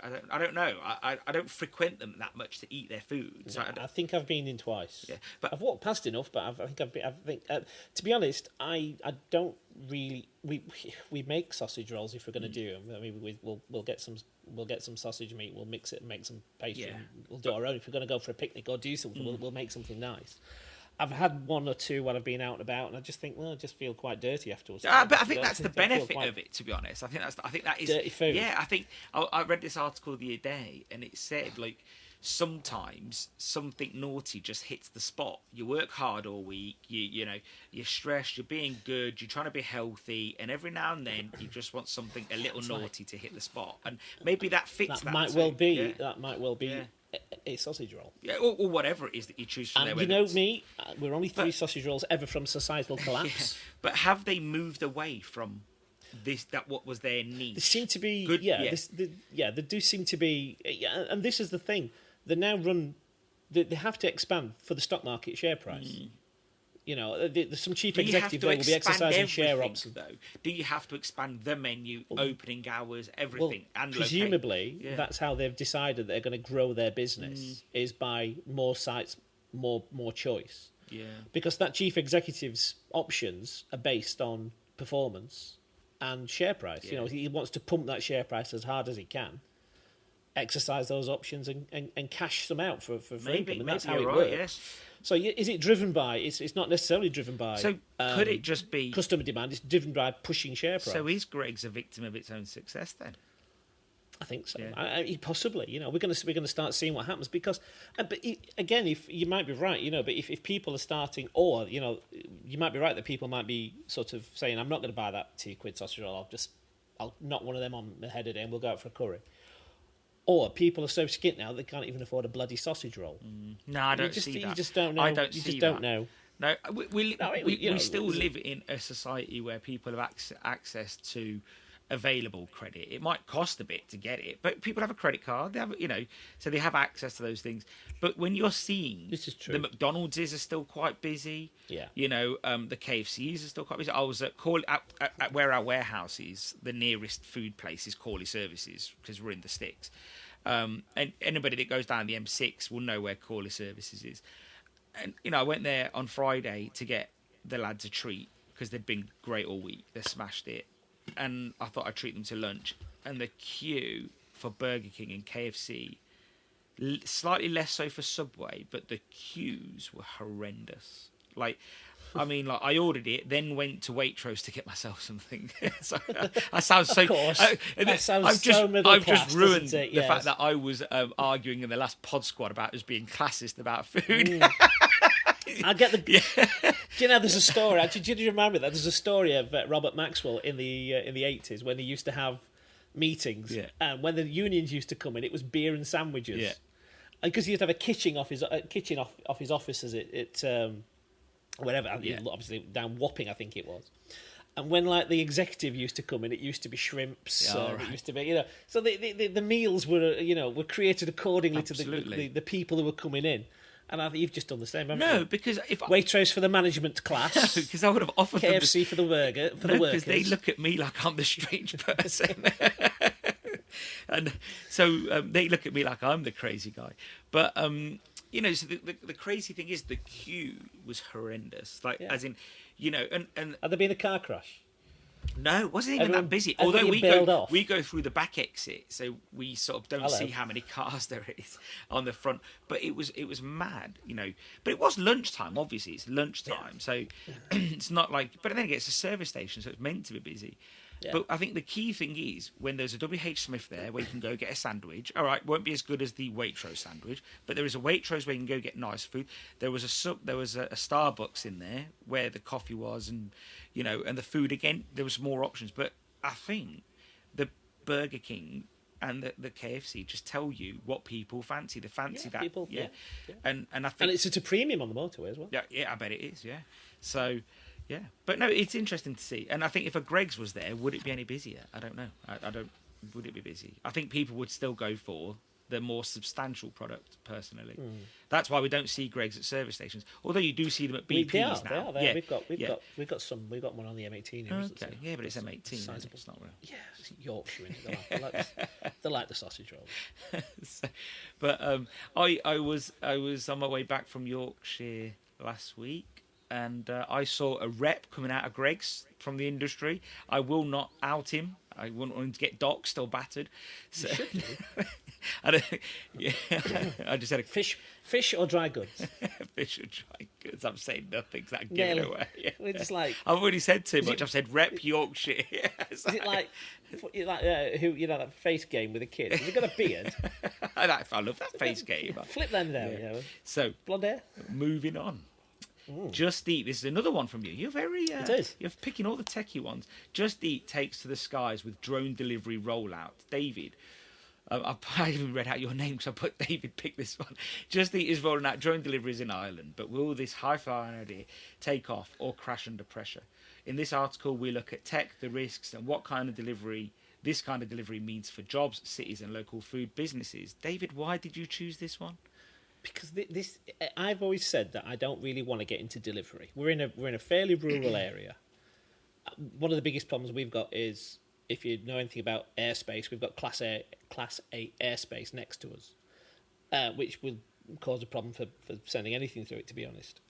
I don't know. I don't frequent them that much to eat their food. So I think I've been in twice. Yeah, but I've walked past enough. But to be honest, I don't really. We make sausage rolls if we're going to do them. I mean, we'll get some sausage meat. We'll mix it and make some pastry. Yeah. We'll do our own. If we're going to go for a picnic or do something, we'll make something nice. I've had one or two while I've been out and about, and I just think, I just feel quite dirty afterwards. But I think that's the benefit of it, to be honest. I think that is dirty food. Yeah, I think I read this article the other day, and it said sometimes something naughty just hits the spot. You work hard all week, you're stressed, you're being good, you're trying to be healthy, and every now and then you just want something a little naughty to hit the spot, and maybe that fits. That might well be. That might well be. A sausage roll, or whatever it is that you choose from and there. Me, we're only 3 sausage rolls ever from societal collapse. But have they moved away from what was their need? There seem to be, good, there do seem to be, and this is the thing. They now run. They have to expand for the stock market share price. There's some chief executive there will be exercising share options. Though, do you have to expand the menu, opening hours, everything, and presumably that's how they've decided they're going to grow their business is by more sites, more choice. Yeah, because that chief executive's options are based on performance and share price. Yeah. He wants to pump that share price as hard as he can, exercise those options and cash them out for income, and that's how it works. Yes. So is it driven by? It's not necessarily driven by. So could it just be customer demand? It's driven by pushing share price. So is Greg's a victim of its own success then? I think so. Yeah. Possibly. We're going to start seeing what happens because, again, if you might be right, but if people are starting, or you might be right that people might be sort of saying, I'm not going to buy that £2 sausage roll. I'll knock one of them on the head a day and we'll go out for a curry. Or people are so skint now they can't even afford a bloody sausage roll. No, I don't see that. You just don't know. I don't you see just don't know. No, we still live in a society where people have access to available credit. It might cost a bit to get it, but people have a credit card. They have, so they have access to those things. But when you're seeing, this is true. The McDonald's are still quite busy. Yeah. The KFCs are still quite busy. I was at where our warehouse is. The nearest food place is Corley Services because we're in the sticks. And anybody that goes down the M6 will know where Corley Services is. And I went there on Friday to get the lads a treat because they'd been great all week. They smashed it. And I thought I'd treat them to lunch. And the queue for Burger King and KFC, slightly less so for Subway, but the queues were horrendous. I ordered it, then went to Waitrose to get myself something. So I sound so. Of course. That sounds I've just ruined it? the fact that I was arguing in the last pod squad about us being classist about food. I get the. Do you know there's a story? Actually, do you remember that? There's a story of Robert Maxwell in the 80s when he used to have meetings, and when the unions used to come in, it was beer and sandwiches. Yeah. Because he used to have a kitchen off his offices at wherever, obviously down Wapping, I think it was. And when like the executive used to come in, it used to be shrimps. It used to be, So the meals were created accordingly to the people who were coming in. And I think you've just done the same, haven't you? No, because if Waitrose for the management class, because I would have offered KFC for the burger for the workers. Because they look at me like I'm the strange person, and so they look at me like I'm the crazy guy. But so the crazy thing is the queue was horrendous. Like as in, and had there been a car crash? No, it wasn't even that busy. Although we go through the back exit, so we sort of don't see how many cars there is on the front. But it was mad, But it was lunchtime. Obviously, it's lunchtime, so it's not like. But then again, it's a service station, so it's meant to be busy. Yeah. But I think the key thing is when there's a WH Smith there where you can go get a sandwich. All right, won't be as good as the Waitrose sandwich, but there is a Waitrose where you can go get nice food. There was a Starbucks in there where the coffee was, and and the food again. There was more options, but I think the Burger King and the KFC just tell you what people fancy. They fancy that, people, And I think it's at a premium on the motorway as well. Yeah, I bet it is. Yeah, so. Yeah, but no, it's interesting to see, and I think if a Greggs was there, would it be any busier? I don't know. I don't. Would it be busy? I think people would still go for the more substantial product. Personally, that's why we don't see Greggs at service stations. Although you do see them at BP's now. They are there. Yeah. We've got some. We've got one on the M18 here. Okay, yeah, but it's M18. Sizable. It's not real. Yeah, it's Yorkshire. They like the sausage roll. But I was on my way back from Yorkshire last week. And I saw a rep coming out of Greggs from the industry. I will not out him. I wouldn't want him to get doxed or battered. So, I just had a fish or dry goods. Fish or dry goods. I'm saying nothing. So I give it away. Yeah. We're just like I've already said too much. I've said rep Yorkshire. Is it like that face game with a kid? Has he got a beard? I love that face game. Flip them down. So blonde hair. Moving on. Just Eat. This is another one from you. You're very. It is. You're picking all the techie ones. Just Eat takes to the skies with drone delivery rollout. David. I even read out your name because I put David pick this one. Just Eat is rolling out drone deliveries in Ireland, but will this high-flying idea take off or crash under pressure? In this article, we look at tech, the risks, and what kind of delivery this kind of delivery means for jobs, cities, and local food businesses. David, why did you choose this one? Because I've always said that I don't really want to get into delivery. We're in a fairly rural area. One of the biggest problems we've got is, if you know anything about airspace, we've got Class A airspace next to us, which will cause a problem for sending anything through it, to be honest.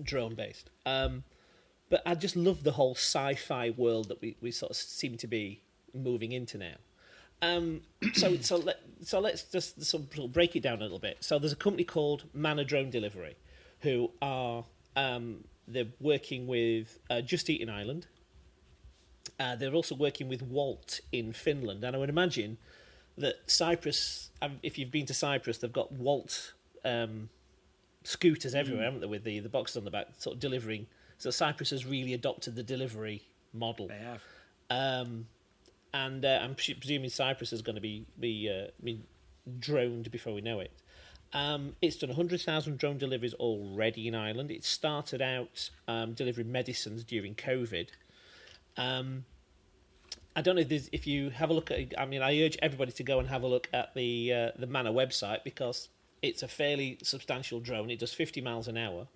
Drone based. But I just love the whole sci-fi world that we sort of seem to be moving into now. So let's just sort of break it down a little bit. So there's a company called Manor Drone Delivery, who are they're working with Just Eat in Ireland. They're also working with Walt in Finland, and I would imagine that Cyprus. If you've been to Cyprus, they've got Walt scooters everywhere, haven't they? With the boxes on the back, sort of delivering. So Cyprus has really adopted the delivery model. They have. And I'm presuming Cyprus is going to be droned before we know it. It's done 100,000 drone deliveries already in Ireland. It started out delivering medicines during COVID. I don't know if you have a look at. I mean, I urge everybody to go and have a look at the Manor website, because it's a fairly substantial drone. It does 50 miles an hour.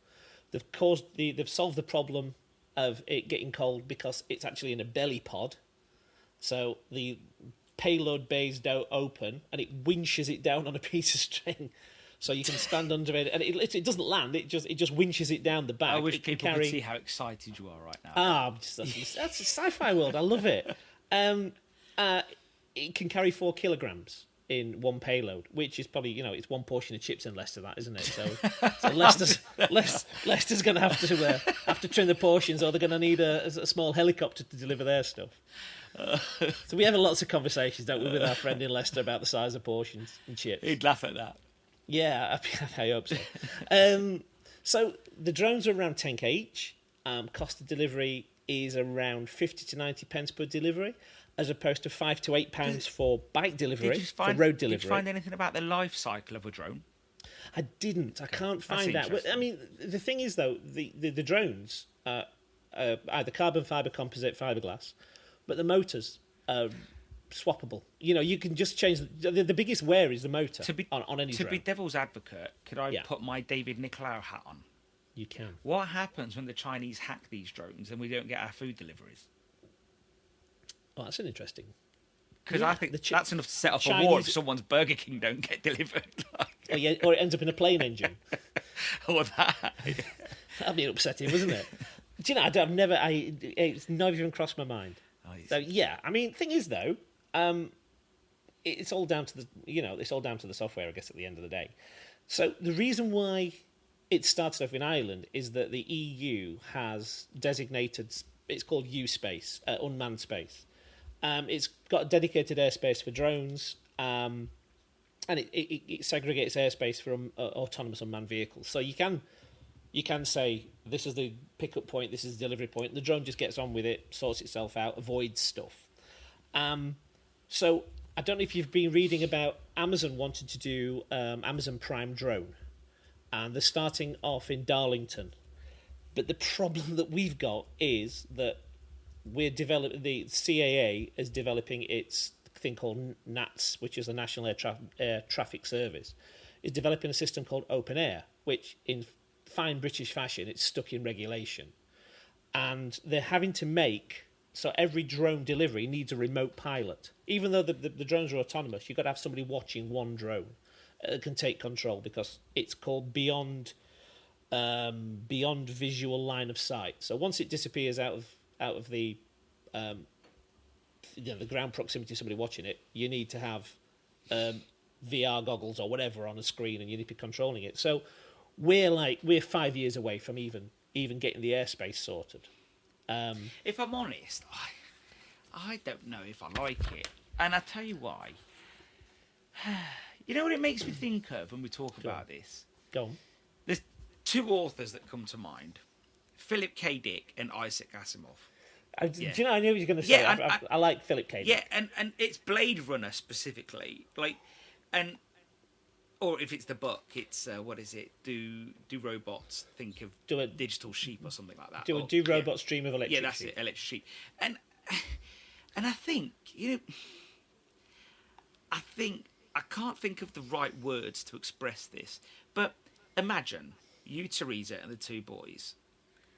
They've solved the problem of it getting cold because it's actually in a belly pod. So the payload bays don't open, and it winches it down on a piece of string, so you can stand under it, and it doesn't land. It just winches it down the back. I wish people could see how excited you are right now. That's a sci-fi world. I love it. It can carry 4 kilograms in one payload, which is probably it's one portion of chips and less to that, isn't it? So Leicester's going to have to trim the portions, or they're going to need a small helicopter to deliver their stuff. So we have lots of conversations, don't we, with our friend in Leicester about the size of portions and chips. He'd laugh at that. Yeah, I hope so. So the drones are around 10k each. Cost of delivery is around 50 to 90 pence per delivery, as opposed to £5 to £8 for bike delivery, for road delivery. Did you find anything about the life cycle of a drone? I didn't. I can't find that. I mean, the thing is, though, the drones either carbon fibre, composite, fiberglass, but the motors are swappable. You can just change. The biggest wear is the motor on any drone. To be devil's advocate, could I Yeah. put my David Nicolau hat on? You can. What happens when the Chinese hack these drones and we don't get our food deliveries? Well, that's an interesting. Because Yeah, I think that's enough to set off a war if someone's Burger King don't get delivered. Or it ends up in a plane engine. Or that. That'd be upsetting, wasn't it? Do you know? It's never even crossed my mind. Oh, yes. So yeah, I mean, thing is though, it's all down to the software, I guess, at the end of the day. So the reason why it started off in Ireland is that the EU has designated, it's called U-space, unmanned space. It's got dedicated airspace for drones, and it segregates airspace from autonomous unmanned vehicles. So you can say, this is the pickup point, this is the delivery point. The drone just gets on with it, sorts itself out, avoids stuff. So I don't know if you've been reading about Amazon wanting to do Amazon Prime drone. And they're starting off in Darlington. But the problem that we've got is that the CAA is developing its thing called NATS, which is the National Air Traffic Service, is developing a system called Open Air, which in fine British fashion, it's stuck in regulation. And they're having to so every drone delivery needs a remote pilot. Even though the drones are autonomous, you've got to have somebody watching one drone. Can take control because it's called beyond visual line of sight. So once it disappears out of the the ground proximity of somebody watching it, you need to have VR goggles or whatever on a screen, and you need to be controlling it. So we're 5 years away from even getting the airspace sorted. If I'm honest, I don't know if I like it, and I tell you why. You know what it makes me think of when we talk about this? Go on. There's two authors that come to mind: Philip K. Dick and Isaac Asimov. Do you know? I knew you were going to say. Yeah, I like Philip K. Dick. Yeah, and it's Blade Runner specifically, or if it's the book, it's what is it? Do robots think of digital sheep or something like that? Do robots dream of electric sheep? Yeah, that's it, electric sheep. And I think I can't think of the right words to express this, but imagine you, Teresa, and the two boys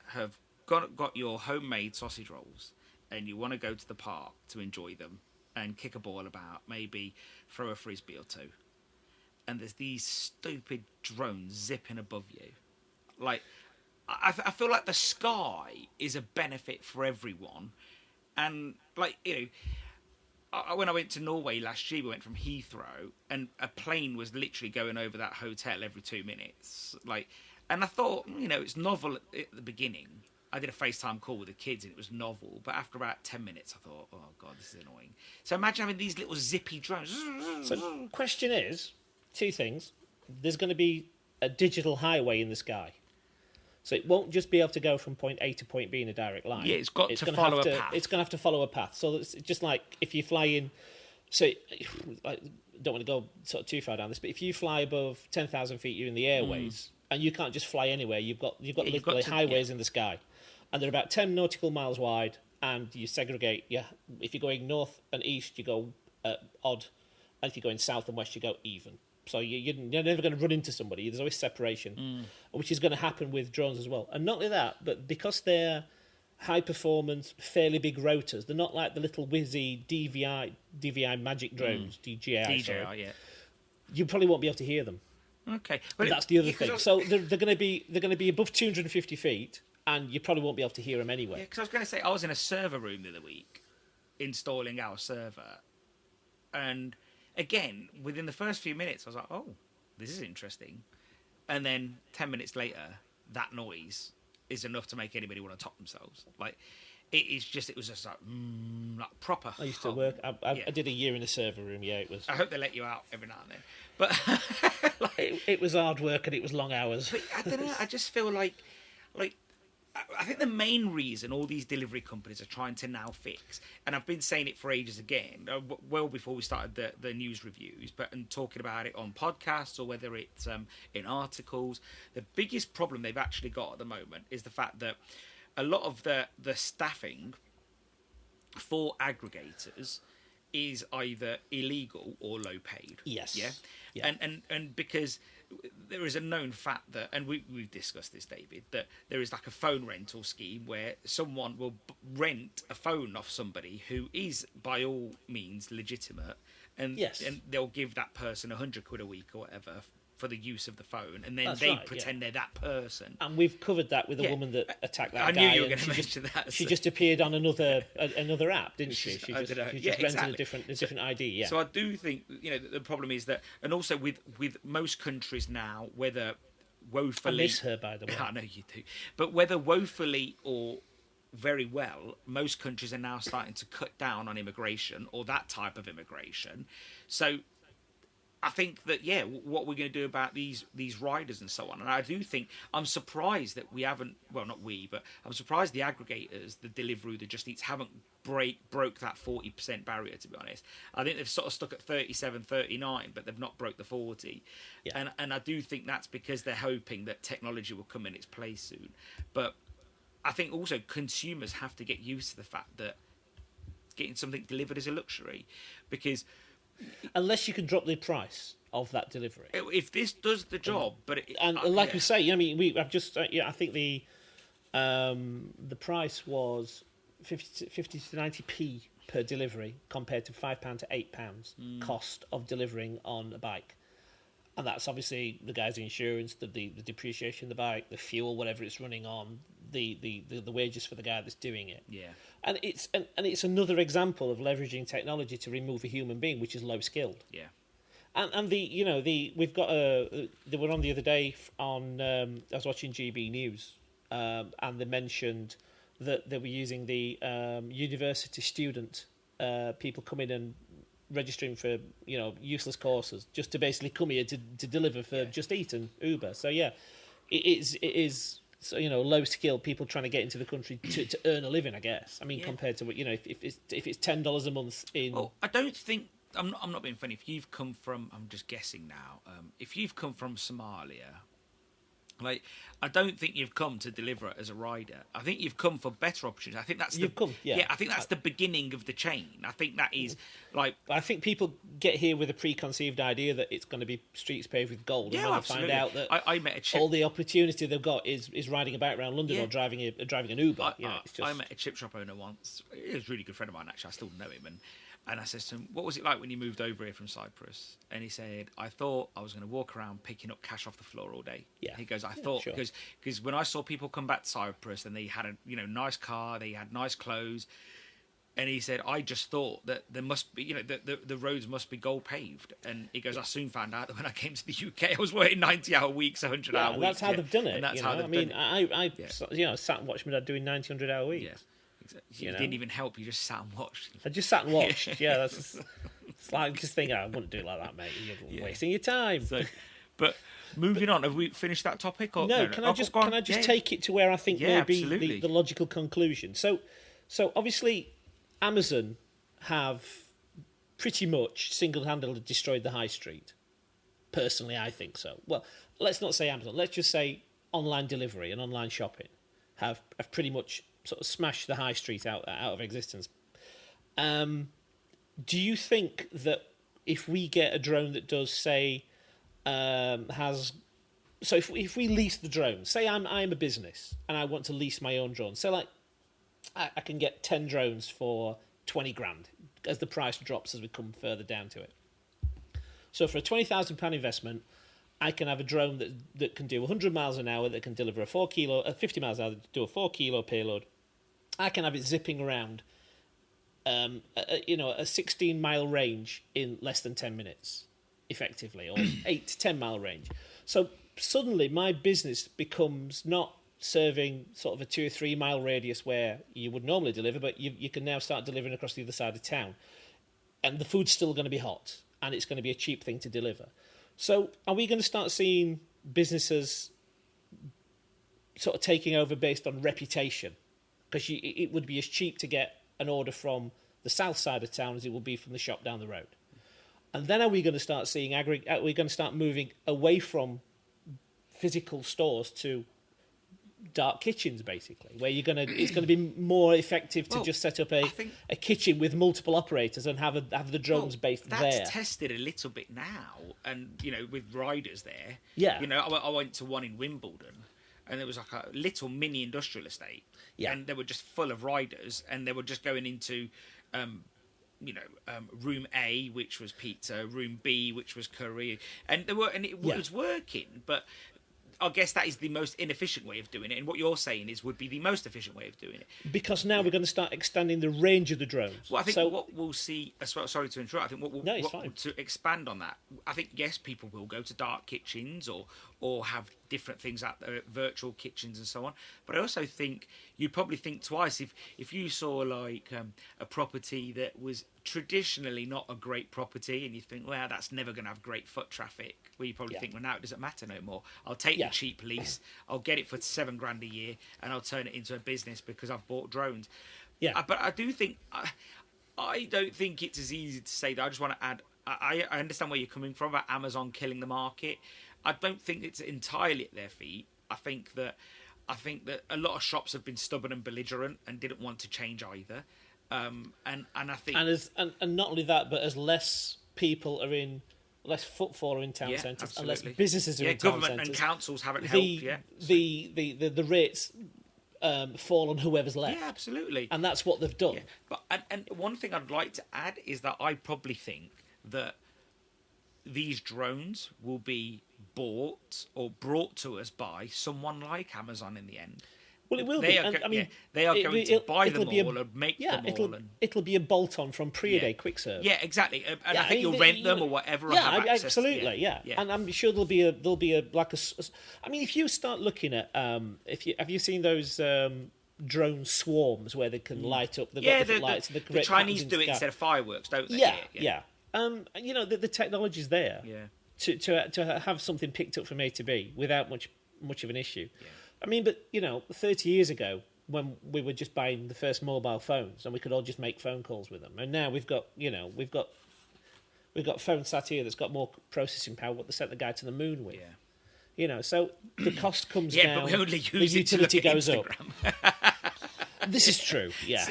have got your homemade sausage rolls, and you want to go to the park to enjoy them and kick a ball about, maybe throw a frisbee or two, and there's these stupid drones zipping above you. Like, I feel like the sky is a benefit for everyone, and when I went to Norway last year, we went from Heathrow, and a plane was literally going over that hotel every 2 minutes. And I thought, it's novel at the beginning. I did a FaceTime call with the kids, and it was novel. But after about 10 minutes, I thought, oh, God, this is annoying. So imagine having these little zippy drones. So question is, two things. There's going to be a digital highway in the sky. So it won't just be able to go from point A to point B in a direct line. Yeah, it's got to follow a path. It's going to have to follow a path. So it's just like if you fly in... So I don't want to go sort of too far down this, but if you fly above 10,000 feet, you're in the airways, and you can't just fly anywhere. You've got literally highways in the sky, and they're about 10 nautical miles wide, and you segregate. Yeah, if you're going north and east, you go odd, and if you're going south and west, you go even. So you're never going to run into somebody. There's always separation, which is going to happen with drones as well. And not only that, but because they're high-performance, fairly big rotors, they're not like the little whizzy DVI magic drones, DJI, yeah. You probably won't be able to hear them. Okay. But that's the other thing. So they're going to be above 250 feet, and you probably won't be able to hear them anyway. Yeah, because I was going to say, I was in a server room the other week, installing our server, and... Again, within the first few minutes, I was like, oh, this is interesting. And then 10 minutes later, that noise is enough to make anybody want to top themselves. It was just like proper. I used to work. I did a year in a server room. Yeah, it was. I hope they let you out every now and then. But it was hard work and it was long hours. But I don't know. I just feel like I think the main reason all these delivery companies are trying to now fix, and I've been saying it for ages again, well before we started the news reviews, and talking about it on podcasts or whether it's in articles, the biggest problem they've actually got at the moment is the fact that a lot of the staffing for aggregators is either illegal or low paid. Yes. Yeah. And because there is a known fact that, and we've discussed this, David, that there is like a phone rental scheme where someone will rent a phone off somebody who is by all means legitimate, and they'll give that person £100 a week or whatever for the use of the phone, and then pretend they're that person. And we've covered that with a woman that attacked that guy. I knew you were going to mention that. She just appeared on another app, didn't she? She just rented a different ID. Yeah. So I do think the problem is that, and also with most countries now, whether woefully, I miss her, by the way. I know you do, but whether woefully or very well, most countries are now starting to cut down on immigration or that type of immigration. So I think that, what we're going to do about these riders and so on. And I do think, I'm surprised that we haven't, well, not we, but I'm surprised the aggregators, the Deliveroo, the Just Eats, haven't broke that 40% barrier, to be honest. I think they've sort of stuck at 37, 39, but they've not broke the 40. Yeah. And I do think that's because they're hoping that technology will come in its place soon. But I think also consumers have to get used to the fact that getting something delivered is a luxury, because unless you can drop the price of that delivery, if this does the job, we say, I mean, I think the price was 50 to 90p per delivery compared to £5 to £8 cost of delivering on a bike. And that's obviously the guy's insurance, the depreciation of the bike, the fuel, whatever it's running on, the wages for the guy that's doing it. Yeah. And it's another example of leveraging technology to remove a human being, which is low skilled. Yeah. And we've got they were on the other day on I was watching GB News, and they mentioned that they were using the university student people coming and registering for useless courses just to basically come here to deliver for Just Eat and Uber. So it is so, low skilled people trying to get into the country to earn a living, I guess. I mean, compared to if it's $10 a month in. Well, I don't think I'm not being funny. If you've come from, I'm just guessing now. If you've come from Somalia. Like, I don't think you've come to deliver as a rider. I think you've come for better opportunities. I think that's I think that's the beginning of the chain. I think that is like. I think people get here with a preconceived idea that it's going to be streets paved with gold, and when they find out that I met all the opportunity they've got is riding a bike around London or driving an Uber. I met a chip shop owner once. He was a really good friend of mine, actually. I still know him, and I said to him, what was it like when you moved over here from Cyprus? And he said, I thought I was going to walk around picking up cash off the floor all day. Yeah. He goes, I thought, because when I saw people come back to Cyprus and they had a nice car, they had nice clothes, and he said, I just thought that there must be, the roads must be gold paved. And he goes, I soon found out that when I came to the UK, I was working 90-hour weeks, 100-hour weeks. That's how they've done it. And that's how they've done it. I sat and watched my dad doing 90, 100-hour weeks. Yeah. You didn't even help. You just sat and watched. I just sat and watched. Yeah, it's like just think I wouldn't do it like that, mate. You're wasting your time. So, but moving on, have we finished that topic? Or no? Can I just take it to where I think maybe the logical conclusion? So obviously, Amazon have pretty much single-handedly destroyed the high street. Personally, I think so. Well, let's not say Amazon. Let's just say online delivery and online shopping have pretty much sort of smash the high street out of existence. Do you think that if we get a drone that does say if we lease the drone, say I'm a business and I want to lease my own drone, so like I can get 10 drones for 20 grand as the price drops as we come further down to it. So for a £20,000 investment, I can have a drone that can do 100 miles an hour, that can deliver 50 miles an hour, do a 4 kilo payload. I can have it zipping around, a 16-mile range in less than 10 minutes, effectively, or 8 to 10 mile range. So suddenly my business becomes not serving sort of a 2 or 3 mile radius where you would normally deliver, but you can now start delivering across the other side of town. And the food's still going to be hot, and it's going to be a cheap thing to deliver. So are we going to start seeing businesses sort of taking over based on reputation? Because it would be as cheap to get an order from the south side of town as it would be from the shop down the road. And then are we going to start seeing are we going to start moving away from physical stores to dark kitchens, basically, where it's gonna be more effective to just set up a kitchen with multiple operators and have the drones based that's there. That's tested a little bit now, and with riders there. Yeah. I went to one in Wimbledon, and there was like a little mini industrial estate, and they were just full of riders, and they were just going into. Room A, which was pizza, room B, which was curry, and it was working. But I guess that is the most inefficient way of doing it, and what you're saying would be the most efficient way of doing it. Because now we're going to start extending the range of the drones. Well, I think what we'll see as well. Sorry to interrupt. I think to expand on that, I think yes, people will go to dark kitchens or have different things out there, virtual kitchens and so on. But I also think you'd probably think twice if you saw like a property that was traditionally not a great property, and you think, well, that's never going to have great foot traffic. Well, you probably think, well, now it doesn't matter no more. I'll take the cheap lease. I'll get it for $7,000 a year, and I'll turn it into a business because I've bought drones. Yeah, but I do think I don't think it's as easy to say that. I just want to add. I understand where you're coming from about Amazon killing the market. I don't think it's entirely at their feet. I think that a lot of shops have been stubborn and belligerent and didn't want to change either. And I think and not only that, but as less people are in, less footfall are in town centres, and less businesses are in town centres. Government and councils haven't helped. The rates fall on whoever's left. Yeah, absolutely. And that's what they've done. Yeah. But and one thing I'd like to add is that I probably think that these drones will be bought or brought to us by someone like Amazon in the end. Well, it will they be. Are, they are going to buy them all and make them all. It'll be a bolt-on from pre-day quick serve. Yeah, exactly. And I think you'll rent them or whatever. Yeah, absolutely. Yeah. And I'm sure there'll be a like a. I mean, if you start looking at have you seen those drone swarms where they can light up? They've got different lights. And the Chinese do it instead of fireworks, don't they? Yeah. The technology's there. Yeah. To have something picked up from A to B without much of an issue. Yeah. I mean, but 30 years ago, when we were just buying the first mobile phones, and we could all just make phone calls with them, and now we've got phones sat here that's got more processing power. What they sent the guy to the moon with, so the cost comes down. Yeah, but we only use the utility it to look goes at up. This is true, yeah.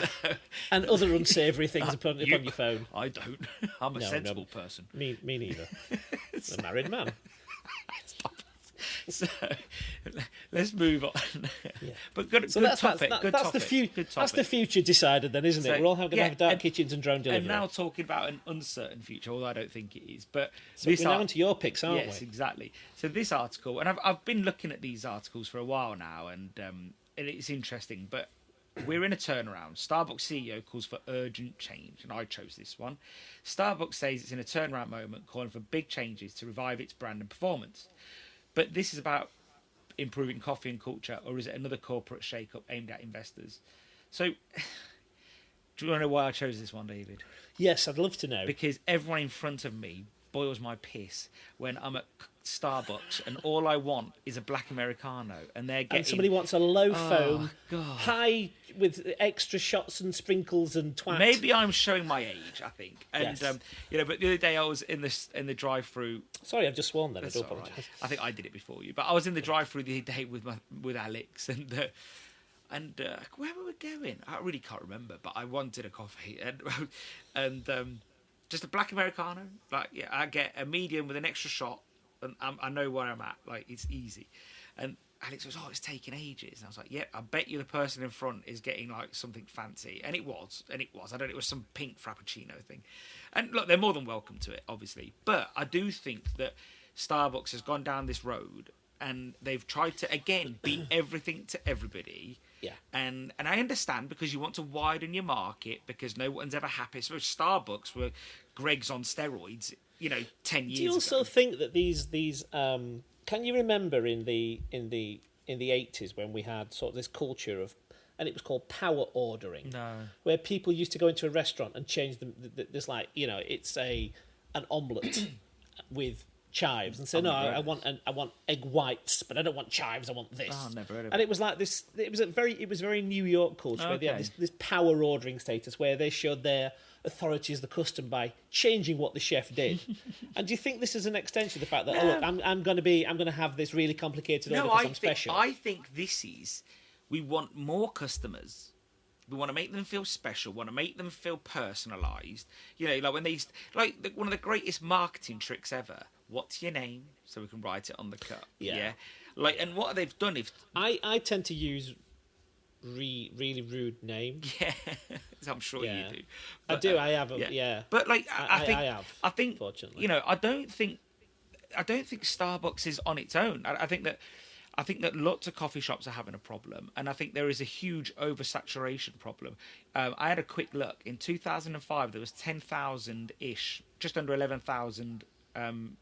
And other unsavoury things upon your phone. I don't. I'm a sensible person. Me neither. I'm a married man. Stop. So let's move on. Yeah. But good topic. That's the future decided then, isn't it? We're all going to have dark kitchens and drone delivery. And now talking about an uncertain future, although I don't think it is. But we're now onto your picks, aren't we? Yes, exactly. So this article, and I've been looking at these articles for a while now, and it's interesting. But we're in a turnaround. Starbucks CEO calls for urgent change, and I chose this one. Starbucks says it's in a turnaround moment, calling for big changes to revive its brand and performance. But this is about improving coffee and culture, or is it another corporate shake-up aimed at investors? So, do you want to know why I chose this one, David? Yes, I'd love to know. Because everyone in front of me boils my piss when I'm at Starbucks and all I want is a black Americano, and they're getting... And somebody wants a low foam, high with extra shots and sprinkles and twat. Maybe I'm showing my age, I think. And yes. But the other day I was in the drive-through. Sorry, I've just sworn then. I do apologise. Right. I think I did it before you, but I was in the drive-through the other day with Alex, and where were we going? I really can't remember, but I wanted a coffee and just a black Americano. Like, yeah, I get a medium with an extra shot, and I know where I'm at. Like, it's easy. And Alex goes, "Oh, it's taking ages." And I was like, "Yep, I bet you the person in front is getting like something fancy." And it was. I don't know, it was some pink frappuccino thing. And look, they're more than welcome to it, obviously. But I do think that Starbucks has gone down this road, and they've tried to again be everything to everybody. Yeah. And I understand, because you want to widen your market, because no one's ever happy. So Starbucks were Greg's on steroids, 10 years ago. Do you also think that these can you remember in the 80s when we had sort of this culture of, and it was called power ordering? No. Where people used to go into a restaurant and change this, like, it's an omelette with chives, and say, "No, I want egg whites, but I don't want chives. I want this." Oh, never heard of it. And it was like this. It was very New York culture where they had this power ordering status, where they showed their authority as the custom by changing what the chef did. And do you think this is an extension of the fact that look, I'm going to have this really complicated order because I'm special? I think this is, we want more customers. We want to make them feel special. Want to make them feel personalised. You know, like when they one of the greatest marketing tricks ever. What's your name? So we can write it on the cup. Yeah. Like, and what they've done if I tend to use really rude names. Yeah, I'm sure you do. But, I do. I have. Yeah. But like, I think. Fortunately, you know, I don't think Starbucks is on its own. I think that lots of coffee shops are having a problem, and I think there is a huge oversaturation problem. I had a quick look. In 2005, there was 10,000-ish, just under 11,000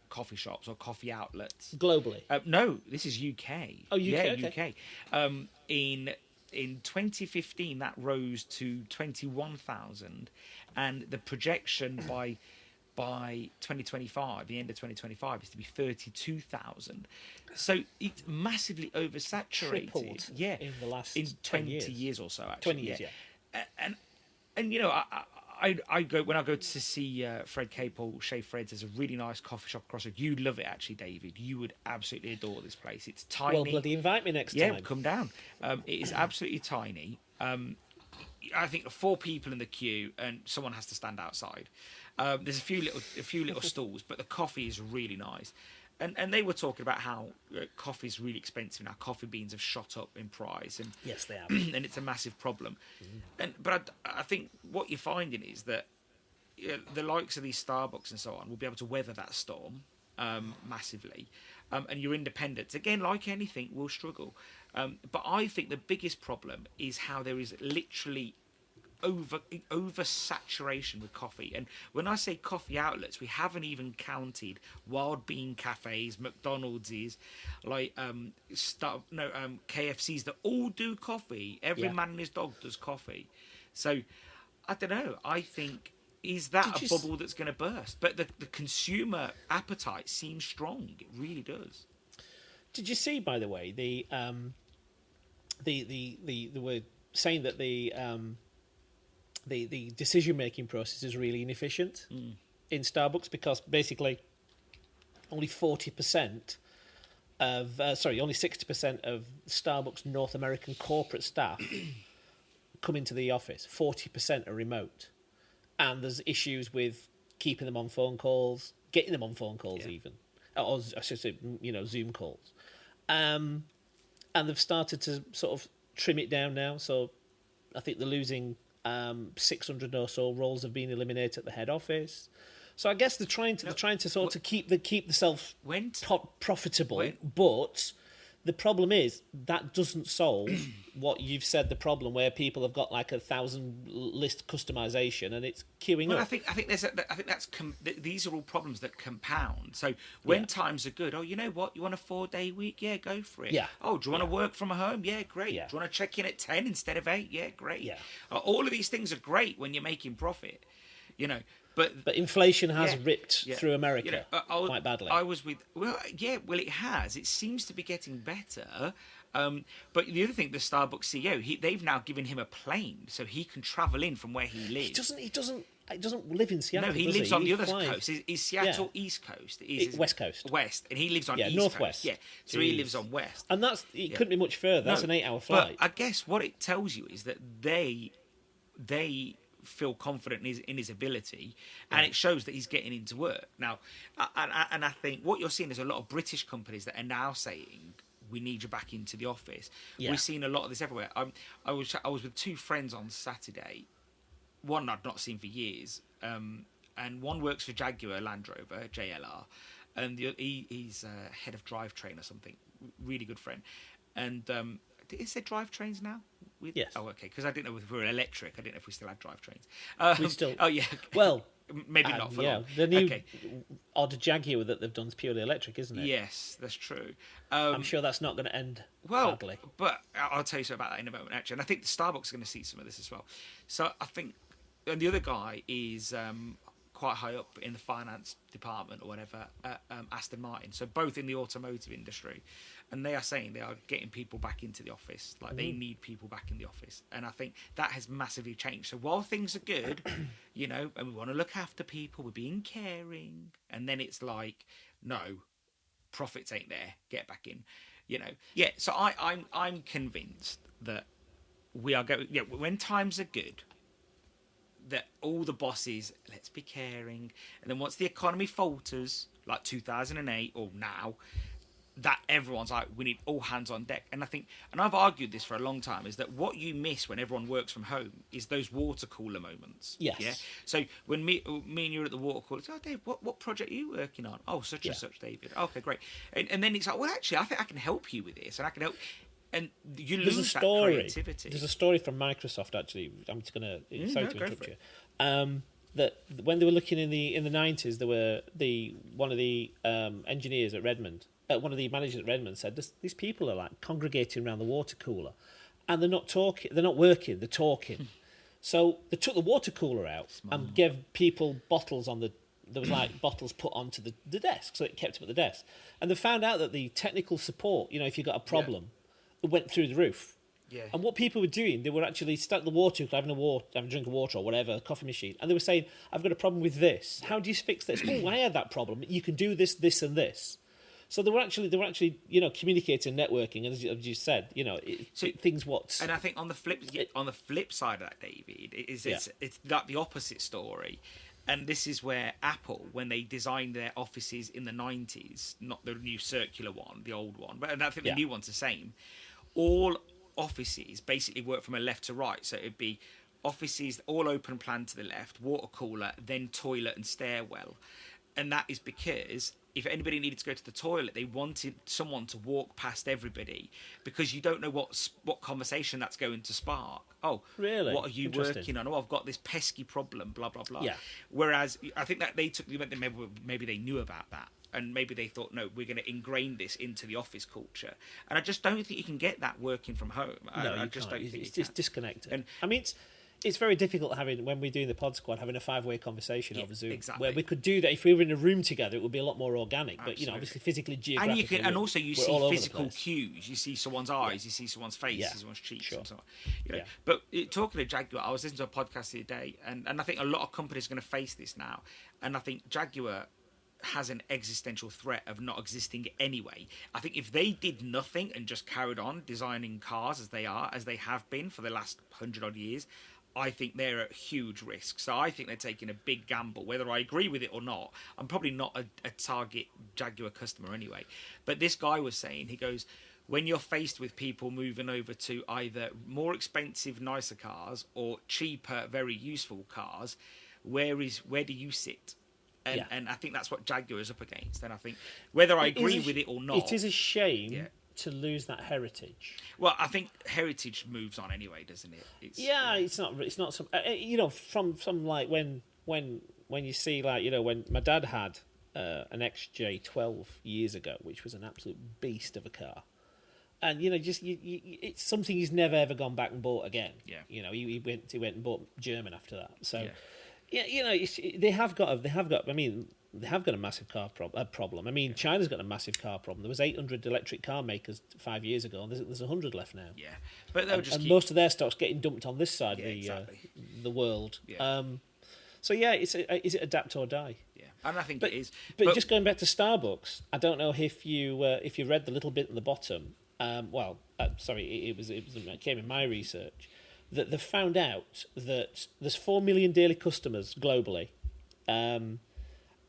coffee shops or coffee outlets globally. No, this is UK. Oh, UK. Yeah, okay. UK. In 2015, that rose to 21,000, and the projection by 2025, the end of 2025, is to be 32,000. So it's massively oversaturated. Tripled, in the last 20 years or so. Actually, 20 years, yeah. And you know, I go when I go to see Fred Capel, Chez Fred's. There's a really nice coffee shop across the road. You'd love it, actually, David. You would absolutely adore this place. It's tiny. Well, bloody invite me next time. Yeah, come down. It is absolutely tiny. I think 4 people in the queue, and someone has to stand outside. There's a few little stalls, but the coffee is really nice. And they were talking about how coffee is really expensive now. Coffee beans have shot up in price, and yes, they have, and it's a massive problem. But I think what you're finding is that the likes of these Starbucks and so on will be able to weather that storm massively, and your independents, again, like anything, will struggle. But I think the biggest problem is how there is literally oversaturation with coffee. And when I say coffee outlets, we haven't even counted Wild Bean cafes, McDonald's, like KFCs that all do coffee. Every man and his dog does coffee. So I don't know. I think, is that a bubble that's going to burst? But the consumer appetite seems strong. It really does. Did you see, by the way, the were saying that the decision-making process is really inefficient in Starbucks, because basically only 40% of, only 60% of Starbucks North American corporate staff come into the office. 40% are remote. And there's issues with keeping them on phone calls, getting them on phone calls even. Or I should say, Zoom calls. And they've started to sort of trim it down now. So I think they're losing 600 or so roles have been eliminated at the head office. So I guess they're trying to sort of keep themselves profitable. But the problem is that doesn't solve what you've said. The problem where people have got like 1,000 list customization and it's queuing up. I think these are all problems that compound. So when times are good, you know what? You want a 4-day week? Yeah, go for it. Yeah. Oh, do you want to work from home? Yeah, great. Yeah. Do you want to check in at 10 instead of 8? Yeah, great. Yeah. All of these things are great when you're making profit. You know. But inflation has ripped through America quite badly. It has. It seems to be getting better. But the other thing, the Starbucks CEO, they've now given him a plane so he can travel in from where he lives. He doesn't live in Seattle. No, he lives on the other coast. Is Seattle East Coast? West Coast. West, and he lives on East Northwest. Coast. Yeah, so he lives on West. And couldn't be much further. That's an 8-hour flight. But I guess what it tells you is that they feel confident in his ability, and it shows that he's getting into work now. And I think what you're seeing is a lot of British companies that are now saying, we need you back into the office. We're seeing a lot of this everywhere. I was with 2 friends on Saturday, one I'd not seen for years, and one works for Jaguar Land Rover, JLR, and he's head of drivetrain or something, really good friend. And is there drivetrains now? Yes. Oh, okay. Because I didn't know if we were electric. I didn't know if we still had drivetrains. We still. Oh, yeah. Well, maybe not for long. The new odd Jaguar that they've done is purely electric, isn't it? Yes, that's true. I'm sure that's not going to end badly. But I'll tell you something about that in a moment, actually. And I think the Starbucks is going to see some of this as well. So I think, and the other guy is quite high up in the finance department or whatever at Aston Martin. So both in the automotive industry, and they are saying they are getting people back into the office. Like they need people back in the office, and I think that has massively changed. So while things are good, and we want to look after people, we're being caring, and then it's like, no, profits ain't there. Get back in, Yeah. So I'm convinced that we are going. Yeah, when times are good, that all the bosses, let's be caring, and then once the economy falters, like 2008 or now, that everyone's like, we need all hands on deck. And I think, and I've argued this for a long time, is that what you miss when everyone works from home is those water cooler moments. Yes. Yeah. So when me and you were at the water cooler, it's, oh Dave, what project are you working on? Oh, such and such, David. Okay, great. And then it's like, well, actually, I think I can help you with this, and I can help. And you lose that creativity. There's a story from Microsoft, actually. I'm just going to sorry to interrupt you. That when they were looking in the 90s, there were one of the engineers at Redmond, one of the managers at Redmond said, these people are like congregating around the water cooler, and they're not talking, they're not working, they're talking. So they took the water cooler out and gave people bottles on there was like bottles put onto the desk, so it kept them at the desk. And they found out that the technical support, if you got a problem, it went through the roof. Yeah. And what people were doing, they were actually stuck at the water, having a drink of water or whatever, a coffee machine, and they were saying, I've got a problem with this. How do you fix this? Oh, I had that problem. You can do this, this, and this. So they were actually, communicating, networking, and as you said, things what's. And I think on the flip side of that, David, it's like the opposite story. And this is where Apple, when they designed their offices in the 90s, not the new circular one, the old one, but I think the new one's the same. All offices basically work from a left to right. So it'd be offices all open plan to the left, water cooler, then toilet and stairwell. And that is because if anybody needed to go to the toilet, they wanted someone to walk past everybody, because you don't know what conversation that's going to spark. Oh, really? What are you working on? Oh, I've got this pesky problem, blah, blah, blah. Yeah. Whereas I think that maybe they knew about that. And maybe they thought, no, we're going to ingrain this into the office culture. And I just don't think you can get that working from home. I just don't think it's just disconnected. And I mean, it's very difficult when we're doing the pod squad, having a 5-way conversation over Zoom. Exactly. Where we could do that if we were in a room together, it would be a lot more organic. Absolutely. But obviously physically, geographically, and also you see physical cues. You see someone's eyes, you see someone's face, you see someone's cheeks, and so on. But talking to Jaguar, I was listening to a podcast the other day, and I think a lot of companies are going to face this now. And I think Jaguar has an existential threat of not existing anyway. I think if they did nothing and just carried on designing cars as they have been for the last 100-odd years, I think they're at huge risk. So I think they're taking a big gamble. Whether I agree with it or not, I'm probably not a target Jaguar customer anyway. But this guy was saying, he goes, when you're faced with people moving over to either more expensive, nicer cars or cheaper, very useful cars, where do you sit? And I think that's what Jaguar is up against. And I think whether I agree with it or not, it is a shame to lose that heritage. Well, I think heritage moves on anyway, doesn't it? It's not some. From like when you see, like, when my dad had an XJ 12 years ago, which was an absolute beast of a car. And it's something he's never ever gone back and bought again. Yeah. He went and bought German after that. So. Yeah, they have got. I mean, they have got a massive car problem. I mean, China's got a massive car problem. There was 800 electric car makers 5 years ago, and there's 100 left now. Yeah, but they'll most of their stock's getting dumped on this side of the world. Yeah. Is it adapt or die? Yeah, and I think it is. But just going back to Starbucks, I don't know if you read the little bit in the bottom. It came in my research. That they've found out that there's 4 million daily customers globally, and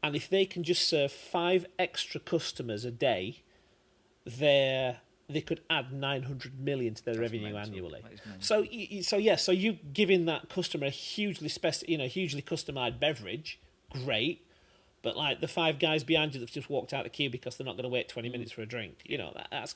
if they can just serve 5 extra customers a day, they could add 900 million to their revenue annually. So you giving that customer a hugely customized beverage, great. But like the 5 guys behind you that just walked out the queue because they're not going to wait 20 minutes for a drink,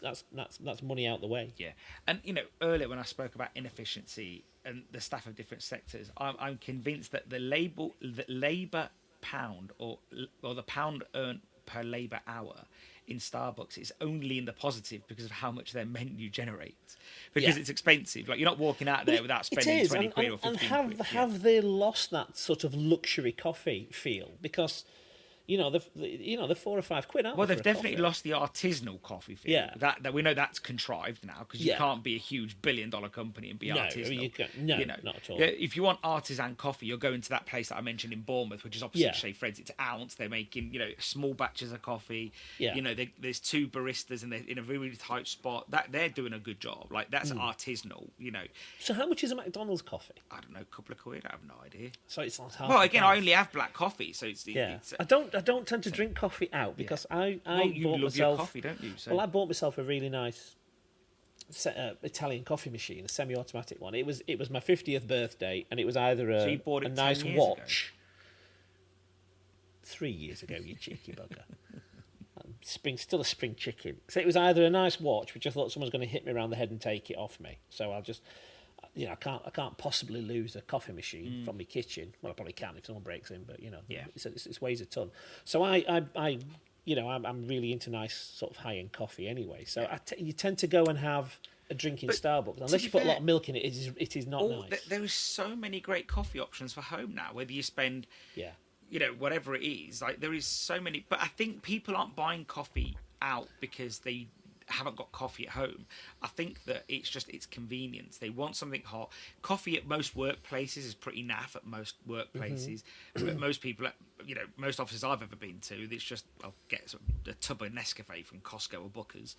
that's money out the way. Yeah, and earlier when I spoke about inefficiency and the staff of different sectors, I'm convinced that the labour pound or the pound earned per labour hour in Starbucks, it's only in the positive because of how much their menu generates. Because Yeah. it's expensive. Like, you're not walking out there without spending 20 quid or 15 quid. Have they lost that sort of luxury coffee feel? Because they're £4 or £5, aren't Well, they? they've definitely lost the artisanal coffee feel. Yeah. That we know that's contrived now, because you can't be a huge billion-dollar company and be artisanal. Not at all. Yeah, if you want artisan coffee, you'll go into that place that I mentioned in Bournemouth, which is opposite Shea Fred's. It's ounce. They're making small batches of coffee. Yeah. There's 2 baristas and they're in a really tight spot. That they're doing a good job. Like, that's artisanal. So how much is a McDonald's coffee? I don't know, a couple of quid. I have no idea. So it's like half. Well, again, I price. only have black coffee, so it's I don't tend to drink coffee out because I you bought love myself. your coffee, don't you? So. Well, I bought myself a really nice Italian coffee machine, a semi-automatic one. It was my 50th birthday, and it was either So you bought it a nice 10 years watch. 3 years ago, you cheeky bugger. Still a spring chicken. So it was either a nice watch, which I thought someone's going to hit me around the head and take it off me. So I'll just, I can't possibly lose a coffee machine from my kitchen. Well, I probably can if someone breaks in, but it weighs a ton. So I'm really into nice sort of high-end coffee anyway. So you tend to go and have a drink in Starbucks. Unless you put a lot of milk in it, it is not nice. There is so many great coffee options for home now, whether you spend... whatever it is, like, there is so many. But I think people aren't buying coffee out because they haven't got coffee at home. I think that it's convenience. They want something hot. Coffee at most workplaces is pretty naff at most workplaces. But most people, most offices I've ever been to, it's just, I'll get a tub of Nescafe from Costco or Booker's,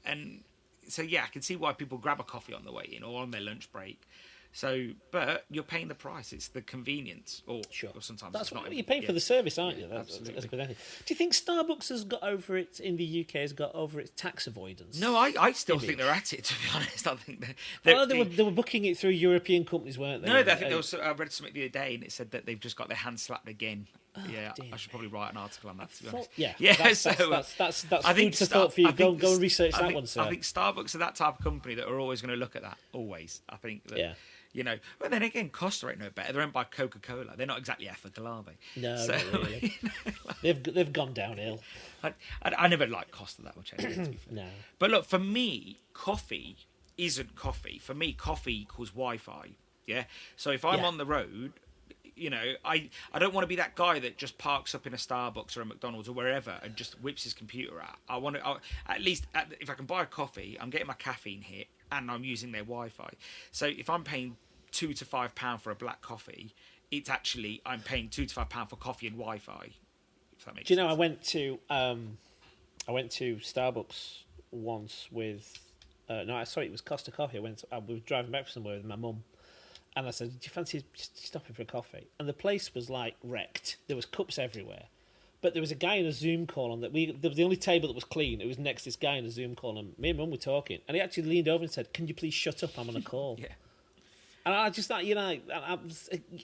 and so I can see why people grab a coffee on the way in or on their lunch break. So, but you're paying the price. It's the convenience, or sometimes that's it's not. What you're paying for the service, aren't you? Absolutely. That's a good thing. Do you think Starbucks has got over it in the UK? Has got over its tax avoidance? No, I still think they're at it. To be honest, I think they were booking it through European companies, weren't they? No, I think I read something the other day, and it said that they've just got their hand slapped again. Dear. I should probably write an article on that. To be honest, that's I think food for thought for you. Go and research that one, sir. I think Starbucks are that type of company that are always going to look at that. Always, I think that. Yeah. But then again, Costa ain't no better. They're owned by Coca-Cola. They're not exactly ethical, are they? No, not really. They've gone downhill. I never liked Costa that much anyway, to be fair. No. But look, for me, coffee isn't coffee. For me, coffee equals Wi-Fi. Yeah. So if I'm on the road, I don't want to be that guy that just parks up in a Starbucks or a McDonald's or wherever and just whips his computer out. I want to, at least, if I can buy a coffee, I'm getting my caffeine hit and I'm using their Wi-Fi. So if I'm paying £2 to £5 for a black coffee, it's actually I'm paying £2 to £5 for coffee and Wi-Fi. If that makes sense. I went to Starbucks once with it was Costa Coffee. We were driving back from somewhere with my mum, and I said, "Do you fancy stopping for a coffee?" And the place was like wrecked. There was cups everywhere. But there was a guy in a Zoom call on that. There was the only table that was clean. It was next to this guy in a Zoom call, and me and Mum were talking. And he actually leaned over and said, "Can you please shut up? I'm on a call." Yeah. And I just thought,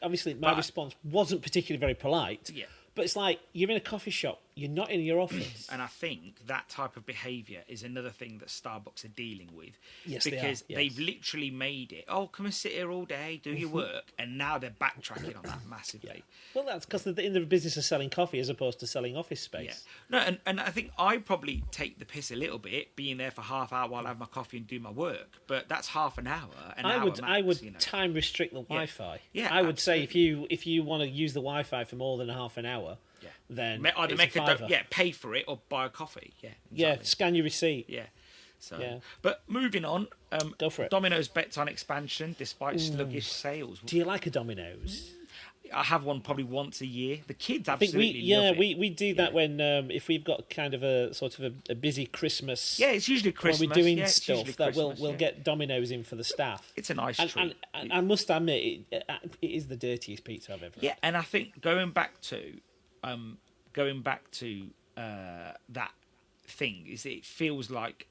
obviously my response wasn't particularly very polite. Yeah. But it's like, you're in a coffee shop, you're not in your office. And I think that type of behaviour is another thing that Starbucks are dealing with. Yes, because they are, they've literally made it, come and sit here all day, do your work, and now they're backtracking on that massively. Yeah. Well, that's because they're in the business of selling coffee as opposed to selling office space. Yeah. No, and I think I probably take the piss a little bit, being there for half hour while I have my coffee and do my work, but that's half an hour, I would time restrict the Wi-Fi. Yeah, I would say if you want to use the Wi-Fi for more than half an hour, then either pay for it or buy a coffee. Yeah, exactly. Yeah, scan your receipt. Yeah. So, but moving on, go for it. Domino's bets on expansion despite sluggish sales. Do you like a Domino's? I have one probably once a year. The kids absolutely love it. we do that when if we've got kind of a sort of a busy Christmas. Yeah, it's usually Christmas. When we're doing stuff that we'll get Domino's in for the staff. It's a nice treat. And I must admit, it is the dirtiest pizza I've ever had. And I think going back to that thing is it feels like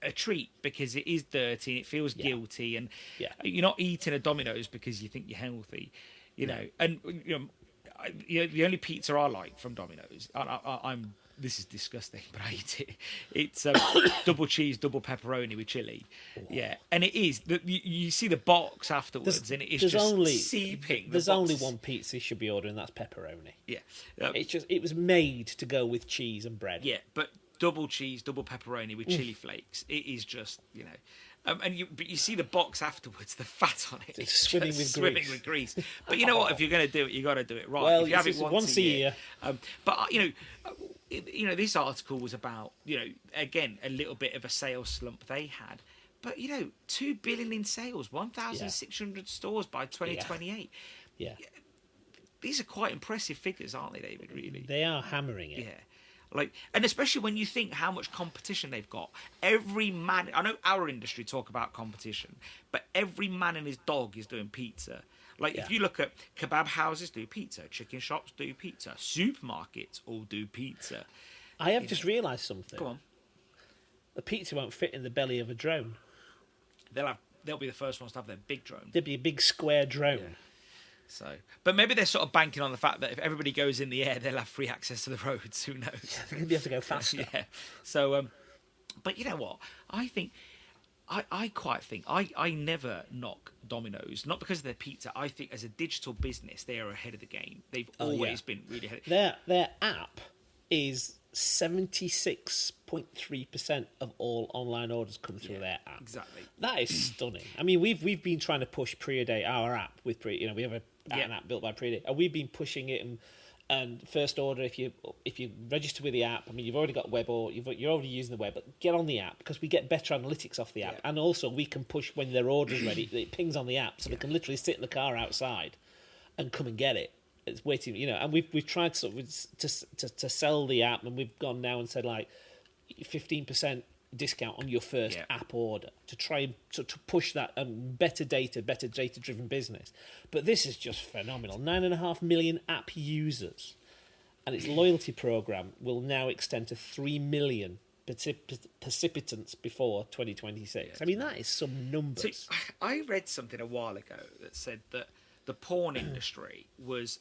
a treat because it is dirty and it feels guilty and you're not eating a Domino's because you think you're healthy, and the only pizza I like from Domino's, I'm this is disgusting, but I eat it. It's double cheese, double pepperoni with chili. Yeah, and it is. You see the box afterwards, and it is just seeping. There's only one pizza you should be ordering. That's pepperoni. Yeah, it was made to go with cheese and bread. Yeah, but double cheese, double pepperoni with chili flakes. It is just, but you see the box afterwards, the fat on it. It's swimming with grease. But you know what? If you're going to do it, you got to do it right. Well, if you have it once a year. But this article was about, again, a little bit of a sales slump they had. But 2 billion in sales, 1,600 stores by 2028. Yeah. These are quite impressive figures, aren't they, David? Really, they are hammering it. Yeah. And especially when you think how much competition they've got. Every man, I know our industry talk about competition, but every man and his dog is doing pizza. If you look at kebab houses do pizza, chicken shops do pizza, supermarkets all do pizza. I have just realised something. Go on. The pizza won't fit in the belly of a drone. They'll be the first ones to have their big drone. There'll be a big square drone. Yeah. So, but maybe they're sort of banking on the fact that if everybody goes in the air, they'll have free access to the roads. Who knows? They're going to be able to go faster. Yeah. So, but you know what? I think, I quite think, I never knock Domino's, not because of their pizza. I think as a digital business, they are ahead of the game. They've always been really ahead. Their app is 76.3% of all online orders come through their app. Exactly. That is stunning. I mean, we've been trying to push Pre-A-Day, our app with we have an app built by Pre-A-Day, and we've been pushing it. And first order, if you register with the app, I mean, you've already got web, or you're already using the web, but get on the app because we get better analytics off the app, and also we can push when their order's ready. It pings on the app, so they can literally sit in the car outside and come and get it. It's waiting, and we've tried to sell the app, and we've gone now and said 15% discount on your first app order to try to push that better data driven business. But this is just phenomenal. 9.5 million app users, and its loyalty program will now extend to 3 million participants before 2026. I mean, that is some numbers. See, I read something a while ago that said that the porn industry was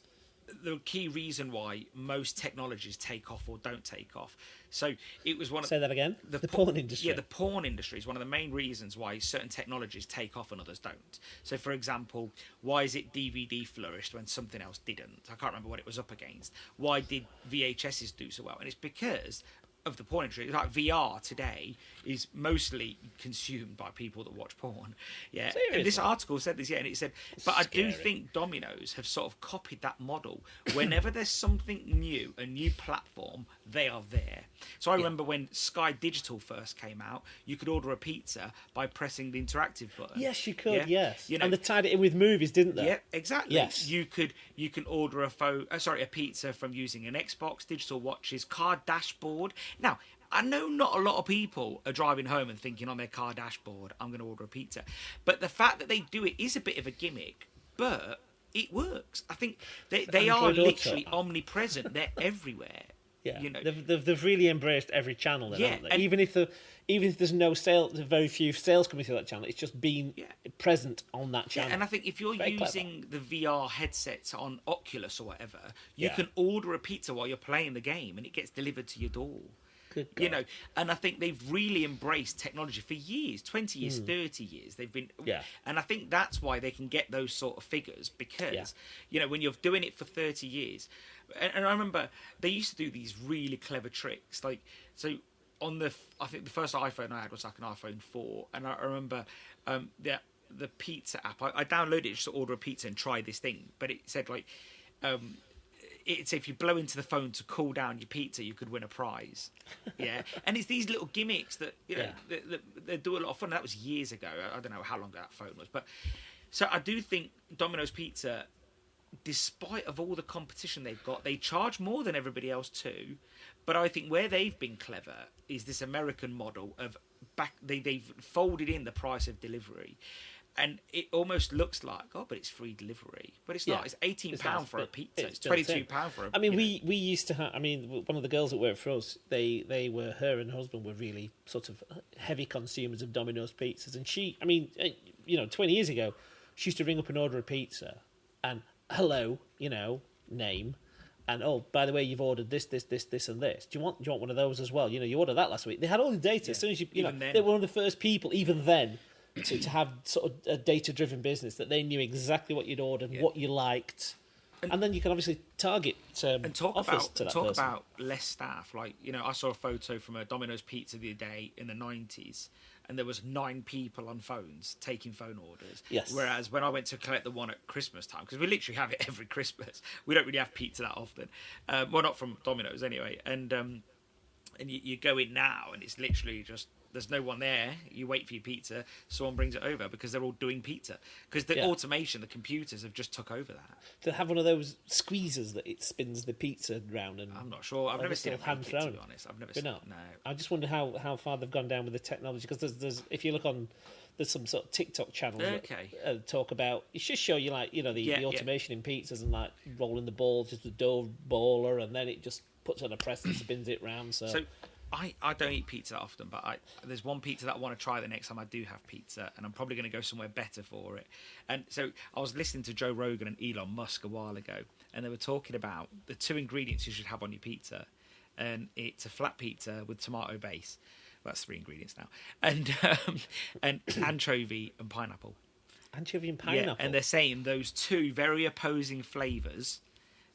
the key reason why most technologies take off or don't take off. So it was one of... Say that again? The porn industry. Yeah, the porn industry is one of the main reasons why certain technologies take off and others don't. So, for example, why is it DVD flourished when something else didn't? I can't remember what it was up against. Why did VHSs do so well? And it's because of the porn industry. Like VR today is mostly consumed by people that watch porn. Yeah. Seriously? And this article said this, and it said, but I do think Domino's have sort of copied that model. Whenever there's something new, a new platform, they are there. So I remember when Sky Digital first came out, you could order a pizza by pressing the interactive button. Yes, you could. Yes, and they tied it in with movies, didn't they? Yeah, exactly. Yes, you can order a pizza from using an Xbox, digital watches, car dashboard. Now, I know not a lot of people are driving home and thinking on their car dashboard, I'm going to order a pizza. But the fact that they do it is a bit of a gimmick, but it works. I think they are literally omnipresent. They're everywhere. Yeah, they've really embraced every channel, then, haven't they? Even if there's no sales, there's very few sales coming through that channel. It's just being present on that channel. Yeah, and I think if you're using the VR headsets on Oculus or whatever, you can order a pizza while you're playing the game, and it gets delivered to your door. Good God. And I think they've really embraced technology for years, 20 years, 30 years. They've been, and I think that's why they can get those sort of figures because, when you're doing it for 30 years, and I remember they used to do these really clever tricks. I think the first iPhone I had was like an iPhone 4, and I remember the pizza app. I downloaded it just to order a pizza and try this thing, but it said it's if you blow into the phone to cool down your pizza, you could win a prize. Yeah, and it's these little gimmicks that they do a lot of fun. That was years ago. I don't know how long that phone was, but so I do think Domino's Pizza, despite of all the competition they've got, they charge more than everybody else too. But I think where they've been clever is this American model of they've folded in the price of delivery. And it almost looks like, but it's free delivery. But it's not. It's £18 for a pizza. It's £22 for a... I mean, we used to have... I mean, one of the girls that worked for us, her and her husband were really sort of heavy consumers of Domino's pizzas. And she, 20 years ago, she used to ring up and order a pizza. And, hello, name. And by the way, you've ordered this, this, this, this, and this. Do you want one of those as well? You ordered that last week. They had all the data. As soon as they were one of the first people, even then, to have sort of a data-driven business that they knew exactly what you'd ordered, what you liked, and then you can obviously target and talk offers to that person. about less staff. Like, I saw a photo from a Domino's pizza the other day in the 90s. And there was 9 people on phones taking phone orders. Yes. Whereas when I went to collect the one at Christmas time, because we literally have it every Christmas, we don't really have pizza that often. Well, not from Domino's anyway. And you go in now, and it's literally just there's no one there. You wait for your pizza, someone brings it over because they're all doing pizza. Because the automation, the computers have just took over that. To have one of those squeezers that it spins the pizza round, and I'm not sure. I've never seen it hand thrown. To be honest, I've never seen it. No, I just wonder how far they've gone down with the technology. Because there's if you look on, there's some sort of TikTok channels that talk about. It should show you the automation in pizzas and like rolling the ball, just the dough baller, and then it just puts on a press and spins it round. So I don't eat pizza that often, but there's one pizza that I want to try the next time I do have pizza, and I'm probably going to go somewhere better for it. And so I was listening to Joe Rogan and Elon Musk a while ago, and they were talking about the 2 ingredients you should have on your pizza, and it's a flat pizza with tomato base. Well, that's 3 ingredients now, and anchovy and pineapple. Anchovy and pineapple. Yeah, and they're saying those 2 very opposing flavors.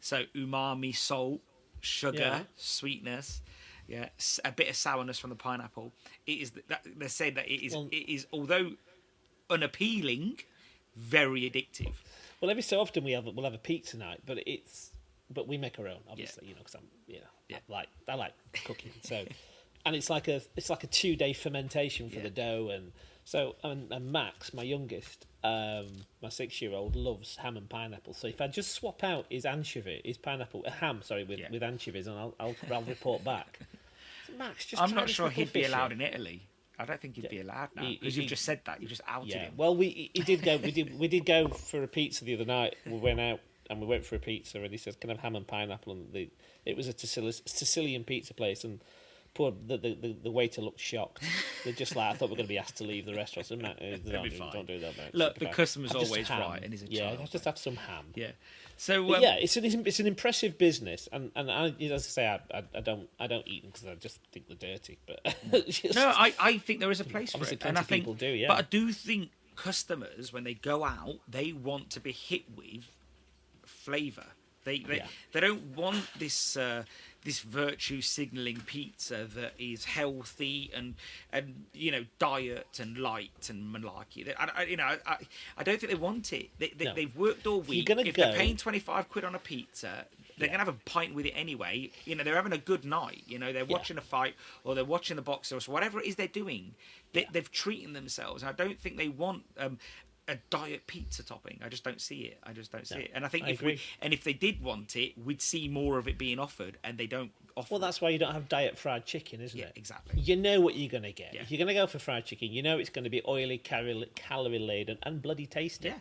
So umami, salt, sugar, sweetness. Yeah, a bit of sourness from the pineapple. It is they're saying that it is although unappealing, very addictive. Well, every so often we'll have a pizza night, but we make our own, obviously, because I like cooking. So, and it's like a 2-day fermentation for the dough, and so and Max, my youngest, my 6-year-old, loves ham and pineapple. So if I just swap out his pineapple, ham, with anchovies, and I'll report back. So Max, I'm not sure he'd be allowed in Italy. I don't think he'd be allowed now because you've just said that. You just outed him. Well, we did go. We did go for a pizza the other night. We went out and we went for a pizza, and he said, "Can I have ham and pineapple?" And it was a Sicilian pizza place, and poor the waiter looked shocked. They're just like, I thought we were going to be asked to leave the restaurant. So, don't do that, mate. Look, the customer's always right, and he's a child. Yeah, just have some ham. Yeah. So it's an impressive business, and I, as I say, I don't eat them because I just think they're dirty. But I think there is a place for it, and I think people do. Yeah, but I do think customers, when they go out, they want to be hit with flavour. They don't want this virtue signalling pizza that is healthy and diet and light and malarkey. I don't think they want it. They've worked all week. If they're paying £25 on a pizza, they're gonna have a pint with it anyway. They're having a good night. They're watching a fight or they're watching the boxer or whatever it is they're doing. They've treated themselves. And I don't think they want a diet pizza topping. I just don't see it. See it. And I think if they did want it, we'd see more of it being offered, and they don't offer. Well, that's why you don't have diet fried chicken, isn't it? Yeah, exactly. You know what you're going to get. Yeah. If you're going to go for fried chicken, you know it's going to be oily, calorie laden, and bloody tasty. Yeah,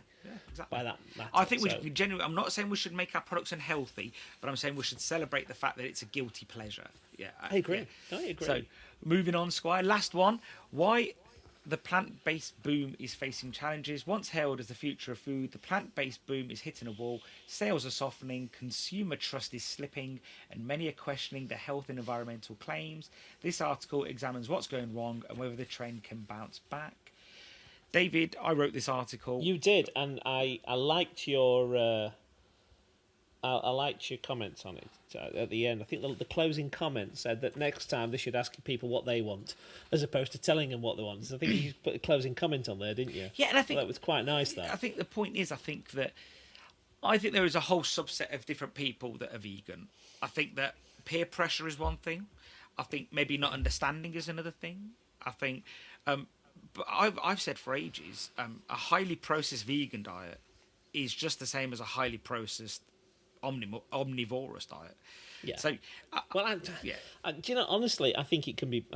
exactly. By that matter. I think we genuinely. I'm not saying we should make our products unhealthy, but I'm saying we should celebrate the fact that it's a guilty pleasure. Yeah, I agree. Yeah. I agree. So, moving on, Squire. Last one. Why the plant-based boom is facing challenges. Once hailed as the future of food, the plant-based boom is hitting a wall. Sales are softening, consumer trust is slipping, and many are questioning the health and environmental claims. This article examines what's going wrong and whether the trend can bounce back. David, I wrote this article. You did, and I liked your comments on it at the end. I think the closing comment said that next time they should ask people what they want as opposed to telling them what they want. So I think you put a closing comment on there, didn't you? Yeah, and I think that was quite nice. That I think the point is, I think there is a whole subset of different people that are vegan. I think that peer pressure is one thing. I think maybe not understanding is another thing. I think, but I've said for ages, a highly processed vegan diet is just the same as a highly processed omnivorous diet. Yeah. So, honestly, I think it can be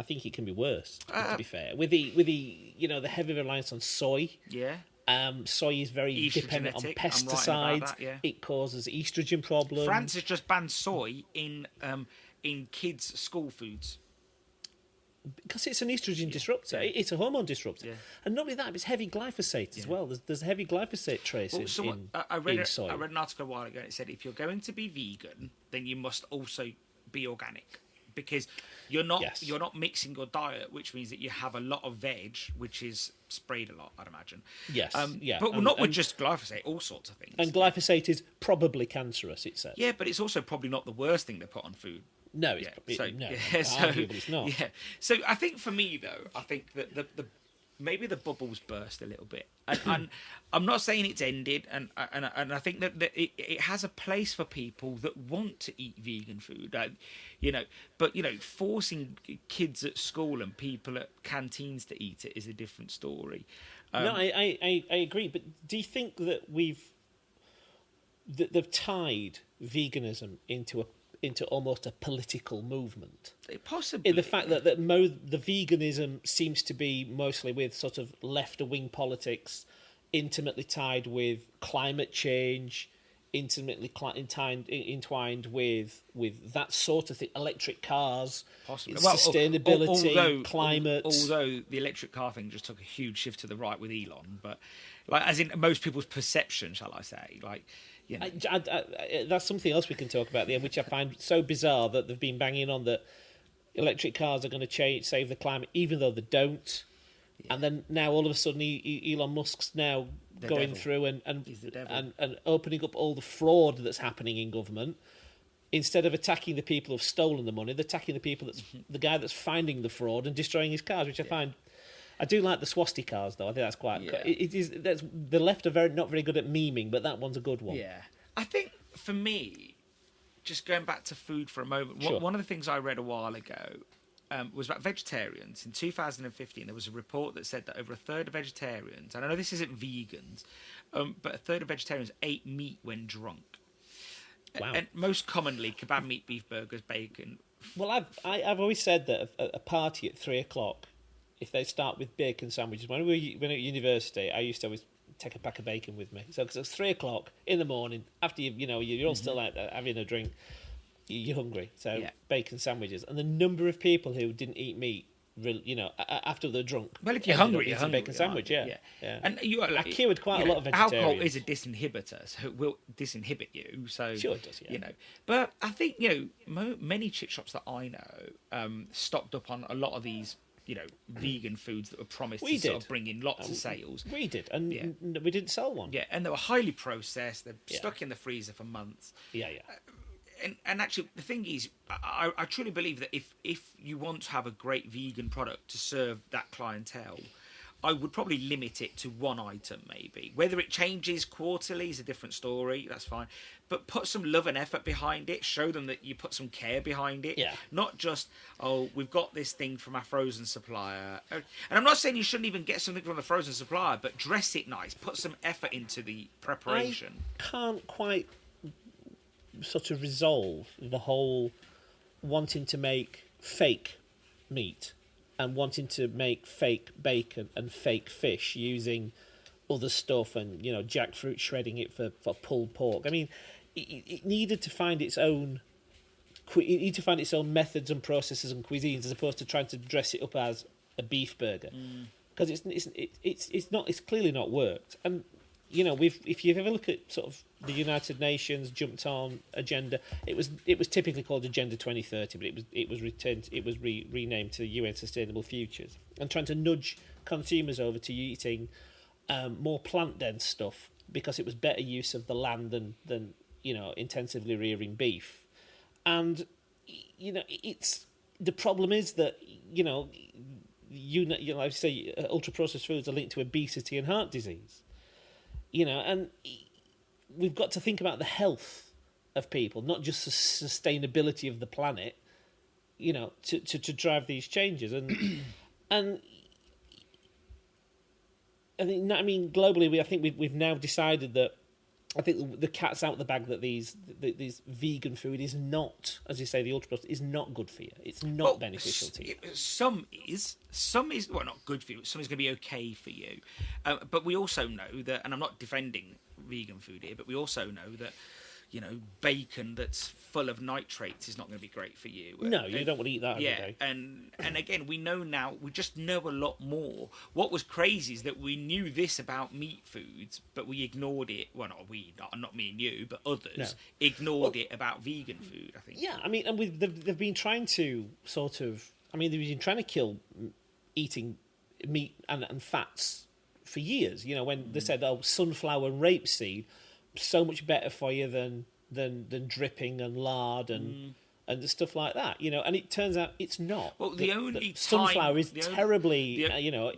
worse. To be fair, with the heavy reliance on soy. Yeah. Soy is very dependent on pesticides. It causes estrogen problems. France has just banned soy in kids' school foods. because it's an estrogen disruptor. Yeah. It's a hormone disruptor. Yeah. And not only that, it's heavy glyphosate as well. There's heavy glyphosate trace in soy. I read an article a while ago, and it said if you're going to be vegan, then you must also be organic. Because you're not mixing your diet, which means that you have a lot of veg, which is sprayed a lot, I'd imagine. Yes, But not with just glyphosate, all sorts of things. And glyphosate is probably cancerous, it says. Yeah, but it's also probably not the worst thing they put on food. No, arguably it's not. Yeah. So I think for me, though, I think that the maybe the bubbles burst a little bit, and I'm not saying it's ended, and I think that it has a place for people that want to eat vegan food, but forcing kids at school and people at canteens to eat it is a different story. No, I agree, but do you think that they've tied veganism into almost a political movement? Possibly. In the fact that the veganism seems to be mostly with sort of left-wing politics, intimately tied with climate change, intimately entwined with that sort of thing, electric cars, sustainability, climate. Although the electric car thing just took a huge shift to the right with Elon, but as in most people's perception, shall I say, that's something else we can talk about there, which I find so bizarre that they've been banging on that electric cars are going to save the climate, even though they don't. Yeah. And then now all of a sudden, Elon Musk's now going through and opening up all the fraud that's happening in government. Instead of attacking the people who've stolen the money, they're attacking the people the guy that's finding the fraud and destroying his cars, which I find. I do like the swastika cars, though. I think that's quite. Yeah. The left are not very good at memeing, but that one's a good one. Yeah, I think for me, just going back to food for a moment, sure. One of the things I read a while ago was about vegetarians. In 2015, there was a report that said that over a third of vegetarians, and I know this isn't vegans, but a third of vegetarians ate meat when drunk. Wow. And most commonly, kebab meat, beef burgers, bacon. Well, I've always said that a party at 3:00. If they start with bacon sandwiches, when we went at university, I used to always take a pack of bacon with me. So because it's 3:00 in the morning, after you're all still out there having a drink, you're hungry. So bacon sandwiches, and the number of people who didn't eat meat, after they're drunk. Well, if you're hungry, a bacon sandwich, yeah. And I cured quite a lot of vegetarians. Alcohol is a disinhibitor, so it will disinhibit you. So sure it does, yeah. But I think many chip shops that I know stocked up on a lot of these. Vegan foods that were promised sort of bring in lots of sales. We did, and we didn't sell one. Yeah, and they were highly processed. They're stuck in the freezer for months. Yeah. And actually, the thing is, I truly believe that if you want to have a great vegan product to serve that clientele, I would probably limit it to one item, maybe. Whether it changes quarterly is a different story. That's fine. But put some love and effort behind it. Show them that you put some care behind it. Yeah. Not just, we've got this thing from our frozen supplier. And I'm not saying you shouldn't even get something from the frozen supplier, but dress it nice. Put some effort into the preparation. I can't quite sort of resolve the whole wanting to make fake meat and wanting to make fake bacon and fake fish using other stuff and, jackfruit, shredding it for pulled pork. I mean, it needed to find its own... It needed to find its own methods and processes and cuisines as opposed to trying to dress it up as a beef burger. Because it's clearly not worked. And, if you ever look at sort of the United Nations jumped on agenda, it was typically called Agenda 2030, but it was renamed to UN Sustainable Futures, and trying to nudge consumers over to eating more plant-dense stuff because it was better use of the land than intensively rearing beef. And it's the problem is that I say ultra processed foods are linked to obesity and heart disease. And we've got to think about the health of people, not just the sustainability of the planet, to drive these changes. And I mean, globally, I think we've now decided that I think the cat's out of the bag that these vegan food is not, as you say, the ultra processed is not good for you. It's not beneficial to you. Some is not good for you. Some is going to be okay for you. But we also know that, and I'm not defending vegan food here, but we also know that bacon that's full of nitrates is not going to be great for you. No, you don't want to eat that every day. And again, we know now, we just know a lot more. What was crazy is that we knew this about meat foods, but we ignored it. Well, not me and you, but others ignored it about vegan food, I think. Yeah, I mean, and they've been trying to they've been trying to kill eating meat and fats for years. When they said, sunflower and rapeseed, so much better for you than dripping and lard and stuff like that, and it turns out it's not. Well, sunflower is terribly,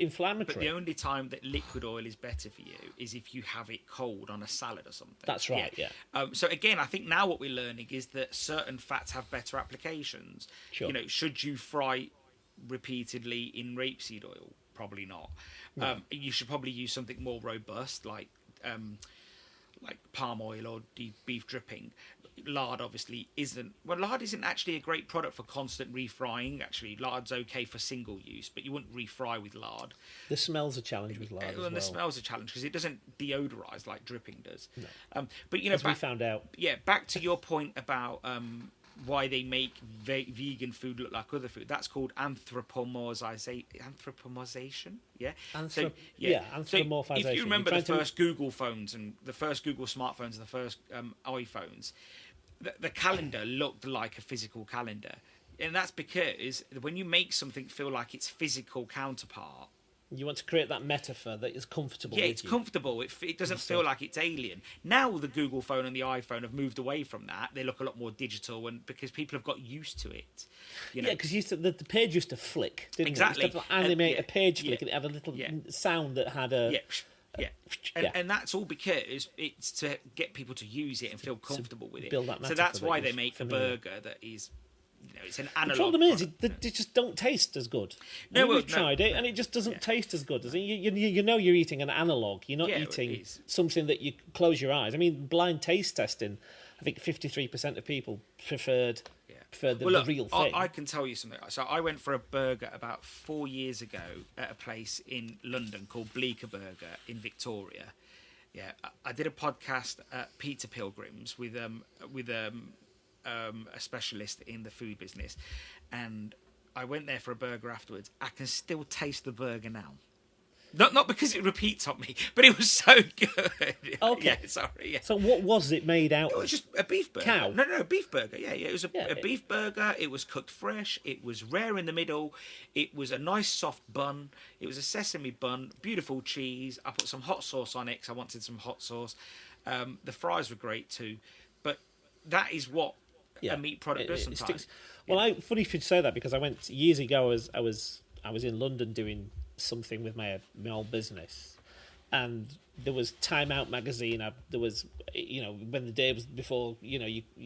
inflammatory. But the only time that liquid oil is better for you is if you have it cold on a salad or something. That's right. Yeah. So again, I think now what we're learning is that certain fats have better applications. Sure. Should you fry repeatedly in rapeseed oil? Probably not. No. You should probably use something more robust, like palm oil or beef dripping. Lard obviously isn't. Well, lard isn't actually a great product for constant refrying. Actually, lard's okay for single use, but you wouldn't refry with lard. The smell's a challenge with lard as well. The smell's a challenge because it doesn't deodorize like dripping does. No. But as we found out. Yeah, back to your point about why they make vegan food look like other food. That's called anthropomorphization. Yeah. Anthropomorphization. So if you remember the first Google phones and the first Google smartphones and the first iPhones, the calendar looked like a physical calendar, and that's because when you make something feel like its physical counterpart, you want to create that metaphor that is comfortable. Yeah, it's comfortable. It doesn't feel like it's alien. Now the Google phone and the iPhone have moved away from that. They look a lot more digital, and because people have got used to it. Yeah, because the page used to flick, didn't exactly. it? It used to animate a page flick, and it had a little sound that had a... And that's all because it's to get people to use it and feel comfortable with it. Build that so that's why they make a burger that is... it's an analog. The problem is, they just don't taste as good. We've tried it, and it just doesn't taste as good. You're eating an analog. You're not eating something that you close your eyes. I mean, blind taste testing, I think 53% of people preferred the real thing. I can tell you something. So I went for a burger about 4 years ago at a place in London called Bleecker Burger in Victoria. Yeah, I did a podcast at Pizza Pilgrims with a specialist in the food business, and I went there for a burger afterwards. I can still taste the burger now. Not because it repeats on me, but it was so good. Okay. Yeah, sorry. Yeah. So what was it made out of? It was just a beef burger. Cow? No, beef burger. Yeah. It was a beef burger. It was cooked fresh. It was rare in the middle. It was a nice soft bun. It was a sesame bun, beautiful cheese. I put some hot sauce on it because I wanted some hot sauce. The fries were great too. But that is what a meat product does sometimes. Funny if you'd say that, because I went years ago. I was in London doing something with my old business, and there was Time Out magazine. There was, when the day was before,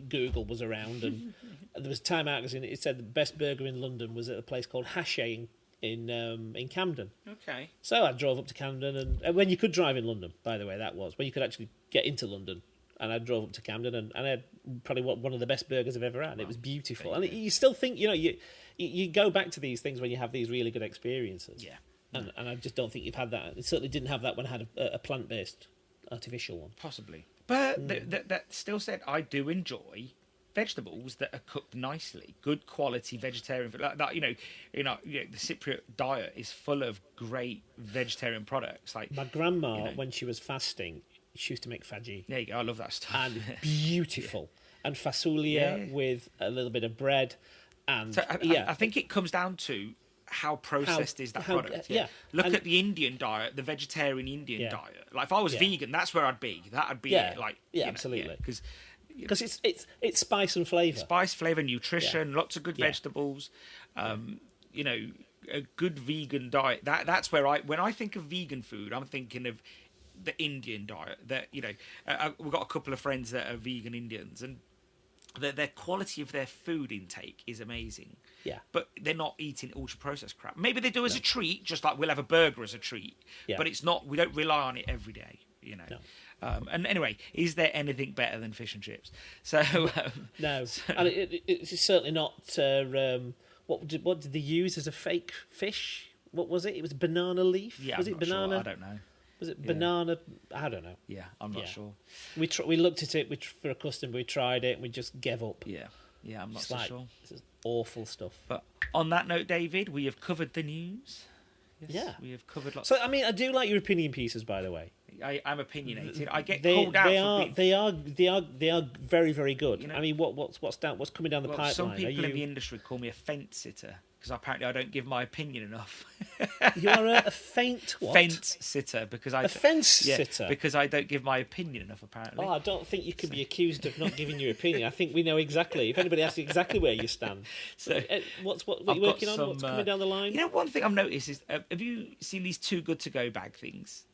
Google was around, and there was Time Out magazine. It said the best burger in London was at a place called Hache in Camden. Okay. So I drove up to Camden, and when you could drive in London, by the way, that was when you could actually get into London. And I drove up to Camden, and I had probably one of the best burgers I've ever had. It was beautiful, and you still think you go back to these things when you have these really good experiences. Yeah. And I just don't think you've had that. It certainly didn't have that when I had a plant-based artificial one. Possibly. But that still said, I do enjoy vegetables that are cooked nicely, good quality vegetarian food. Like that, the Cypriot diet is full of great vegetarian products. Like my grandma, when she was fasting, she used to make fajji. There you go. I love that stuff. And beautiful. And fasulia with a little bit of bread. And so I think it comes down to how processed is that product. Look at the Indian diet, the vegetarian Indian diet. Like if I was vegan, that's where I'd be. That'd be it. Like absolutely. Because it's spice and flavour. Spice, flavour, nutrition, lots of good vegetables. A good vegan diet. That's where when I think of vegan food, I'm thinking of the Indian diet. That we've got a couple of friends that are vegan Indians, and their quality of their food intake is amazing. Yeah. But they're not eating ultra processed crap. Maybe they do as a treat, just like we'll have a burger as a treat. Yeah. But it's not. We don't rely on it every day. No. And anyway, is there anything better than fish and chips? So no, and it's certainly not. What did they use as a fake fish? What was it? It was banana leaf. Yeah, was I'm it not banana? Sure. I don't know. Was it banana? I don't know. Yeah, I'm not sure. We looked at it for a customer. We tried it and we just gave up. Yeah, I'm not It's so like, sure. This is awful stuff. But on that note, David, we have covered the news. Yes, Yeah, we have covered lots. So I mean, I do like your opinion pieces, by the way. I'm opinionated. I get called out. They are very, very good. You know, I mean, what's coming down the pipeline? Some people in the industry call me a fence sitter because apparently I don't give my opinion enough. You are a faint what? Fence sitter because I sitter because I don't give my opinion enough. Apparently, I don't think you can be accused of not giving your opinion. I think we know exactly. If anybody asks you exactly where you stand, so what are you working on? What's coming down the line? You know, one thing I've noticed is, have you seen these Too Good to Go bag things?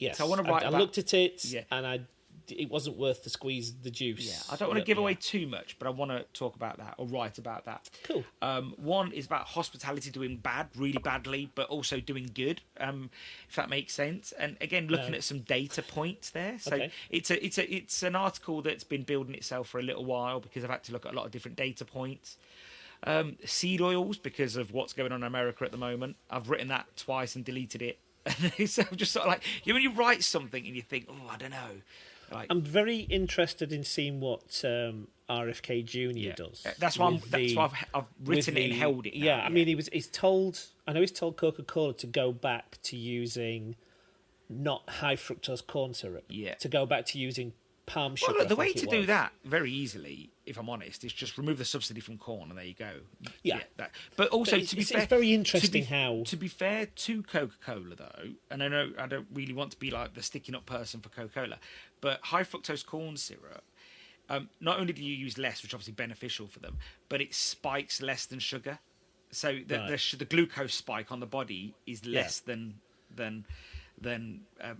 Yes, so I want to write. I looked at it, and it wasn't worth the squeeze the juice. Yeah, I don't want to give away too much, but I want to talk about that or write about that. Cool. One is about hospitality doing bad, really badly, but also doing good. If that makes sense. And again, looking at some data points there. So it's an article that's been building itself for a little while because I've had to look at a lot of different data points. Seed oils, because of what's going on in America at the moment. I've written that twice and deleted it. So I'm just sort of like, when you write something and you think, I don't know. Like, I'm very interested in seeing what RFK Jr. does. That's why I've written it and held it. I mean, he's told Coca-Cola to go back to using not high fructose corn syrup. Yeah. To go back to using palm sugar. Well, look, the way to do that very easily, if I'm honest, is just remove the subsidy from corn, and there you go. But also, to be fair, it's very interesting how. To be fair to Coca-Cola, though, and I know I don't really want to be like the sticking up person for Coca-Cola, but high fructose corn syrup, not only do you use less, which is obviously beneficial for them, but it spikes less than sugar. So the glucose spike on the body is less than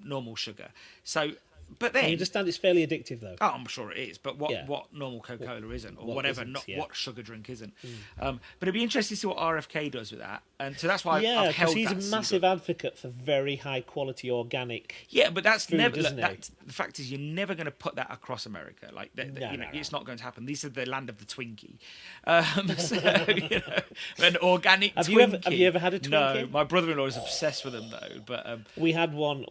normal sugar. So. But then, I understand it's fairly addictive, though. Oh, I'm sure it is. But what normal Coca-Cola isn't, or whatever, what sugar drink isn't. But it'd be interesting to see what RFK does with that. And so that's why I've held that. Yeah, because he's a massive advocate for very high quality organic. Yeah, but that's food, never. The fact is, you're never going to put that across America. Like, it's not going to happen. These are the land of the Twinkie. An organic Twinkie. Have you ever had a Twinkie? No, my brother-in-law is obsessed with them though. But we had one.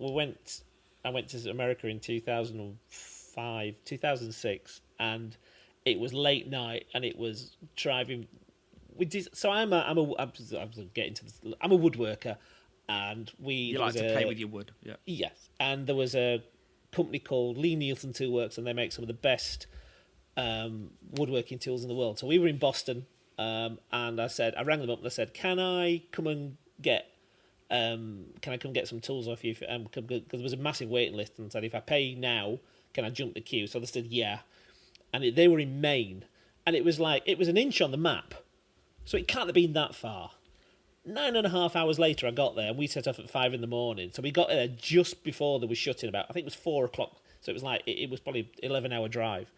I went to America in 2006, and it was late night, and it was driving. I'm a woodworker, and you like to play with your wood, yeah. Yes, and there was a company called Lee Nielsen Toolworks, and they make some of the best woodworking tools in the world. So we were in Boston, and I rang them up and I said, "Can I come get some tools off you?" Because there was a massive waiting list, and said, if I pay now, can I jump the queue? So they said, yeah. And they were in Maine, and it was an inch on the map, so it can't have been that far. 9.5 hours later, I got there, and we set off at 5 a.m. So we got there just before they were shutting. I think it was 4 o'clock. So it was it was probably 11-hour drive.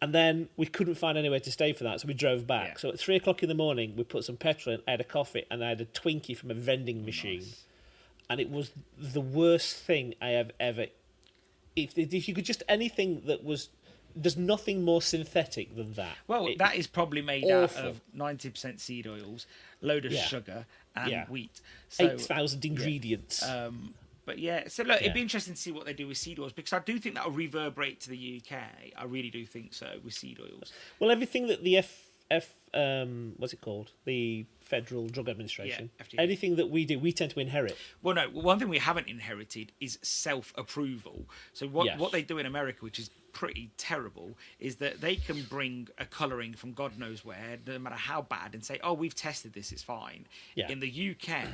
And then we couldn't find anywhere to stay for that, so we drove back. Yeah. So at 3 o'clock in the morning, we put some petrol in, I had a coffee, and I had a Twinkie from a vending machine. Nice. And it was the worst thing I have ever... If you could just... Anything that was... There's nothing more synthetic than that. Well, that is probably made out of 90% seed oils, load of sugar, and wheat. So, 8,000 ingredients. But so look, it'd be interesting to see what they do with seed oils, because I do think that will reverberate to the UK. I really do think so with seed oils. Well, everything that the what's it called? The Federal Drug Administration. Yeah, FDA. Anything that we do, we tend to inherit. Well, no. One thing we haven't inherited is self-approval. So what they do in America, which is pretty terrible, is that they can bring a colouring from God knows where, no matter how bad, and say, "Oh, we've tested this; it's fine." Yeah. In the UK,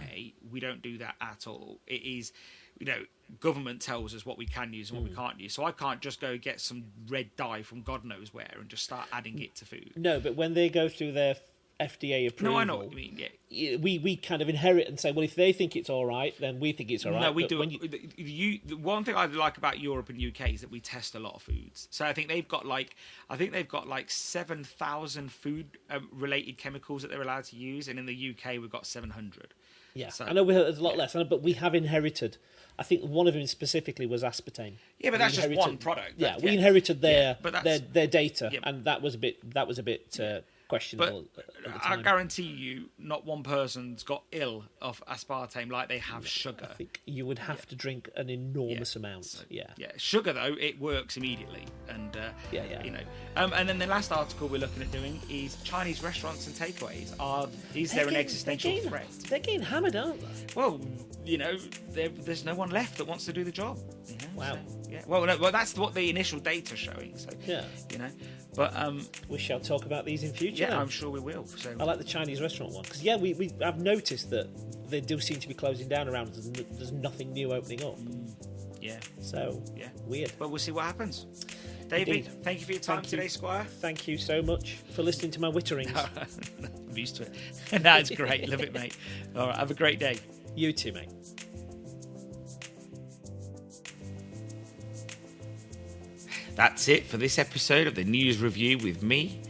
we don't do that at all. It is, government tells us what we can use and what we can't use. So I can't just go get some red dye from God knows where and just start adding it to food. No, but when they go through their FDA approval... No, I know what you mean, yeah. We kind of inherit and say, well, if they think it's all right, then we think it's all right. No, we do. The one thing I like about Europe and UK is that we test a lot of foods. So I think they've got like 7,000 food-related chemicals that they're allowed to use, and in the UK we've got 700. Yeah, so, I know there's a lot less, but we have inherited... I think one of them specifically was aspartame. Yeah, but that's just one product. We inherited their data, and that was a bit questionable But at the I time. guarantee you, not one person's got ill of aspartame like they have sugar. I think you would have to drink an enormous amount. So, Yeah. Sugar though, it works immediately, and you know. And then the last article we're looking at doing is Chinese restaurants and takeaways. Is there an existential threat? They're getting hammered, aren't they? Well, you know, there's no one left that wants to do the job. You know? Wow. So, yeah. Well, no, that's what the initial data's showing. So Yeah. you know, but We shall talk about these in future. yeah, then. I'm sure we will. So I like the Chinese restaurant one because I've noticed that they do seem to be closing down around us. And there's nothing new opening up. yeah, So yeah, weird. but we'll see what happens. David, Indeed. thank you for your time Thank you. today, Squire. Thank you so much for listening to my witterings. I'm used to it. That's great. Love it, mate. All right, have a great day. You too, mate. That's it for this episode of the News Review with me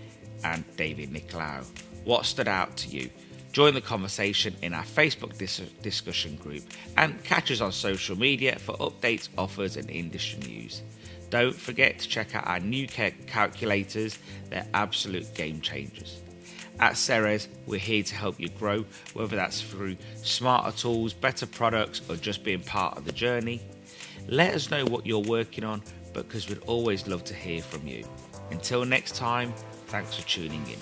and David Nicolaou. What stood out to you? Join the conversation in our Facebook discussion group and catch us on social media for updates, offers and industry news. Don't forget to check out our new calculators. They're absolute game changers. At Ceres, we're here to help you grow, whether that's through smarter tools, better products or just being part of the journey. Let us know what you're working on, because we'd always love to hear from you. Until next time, thanks for tuning in.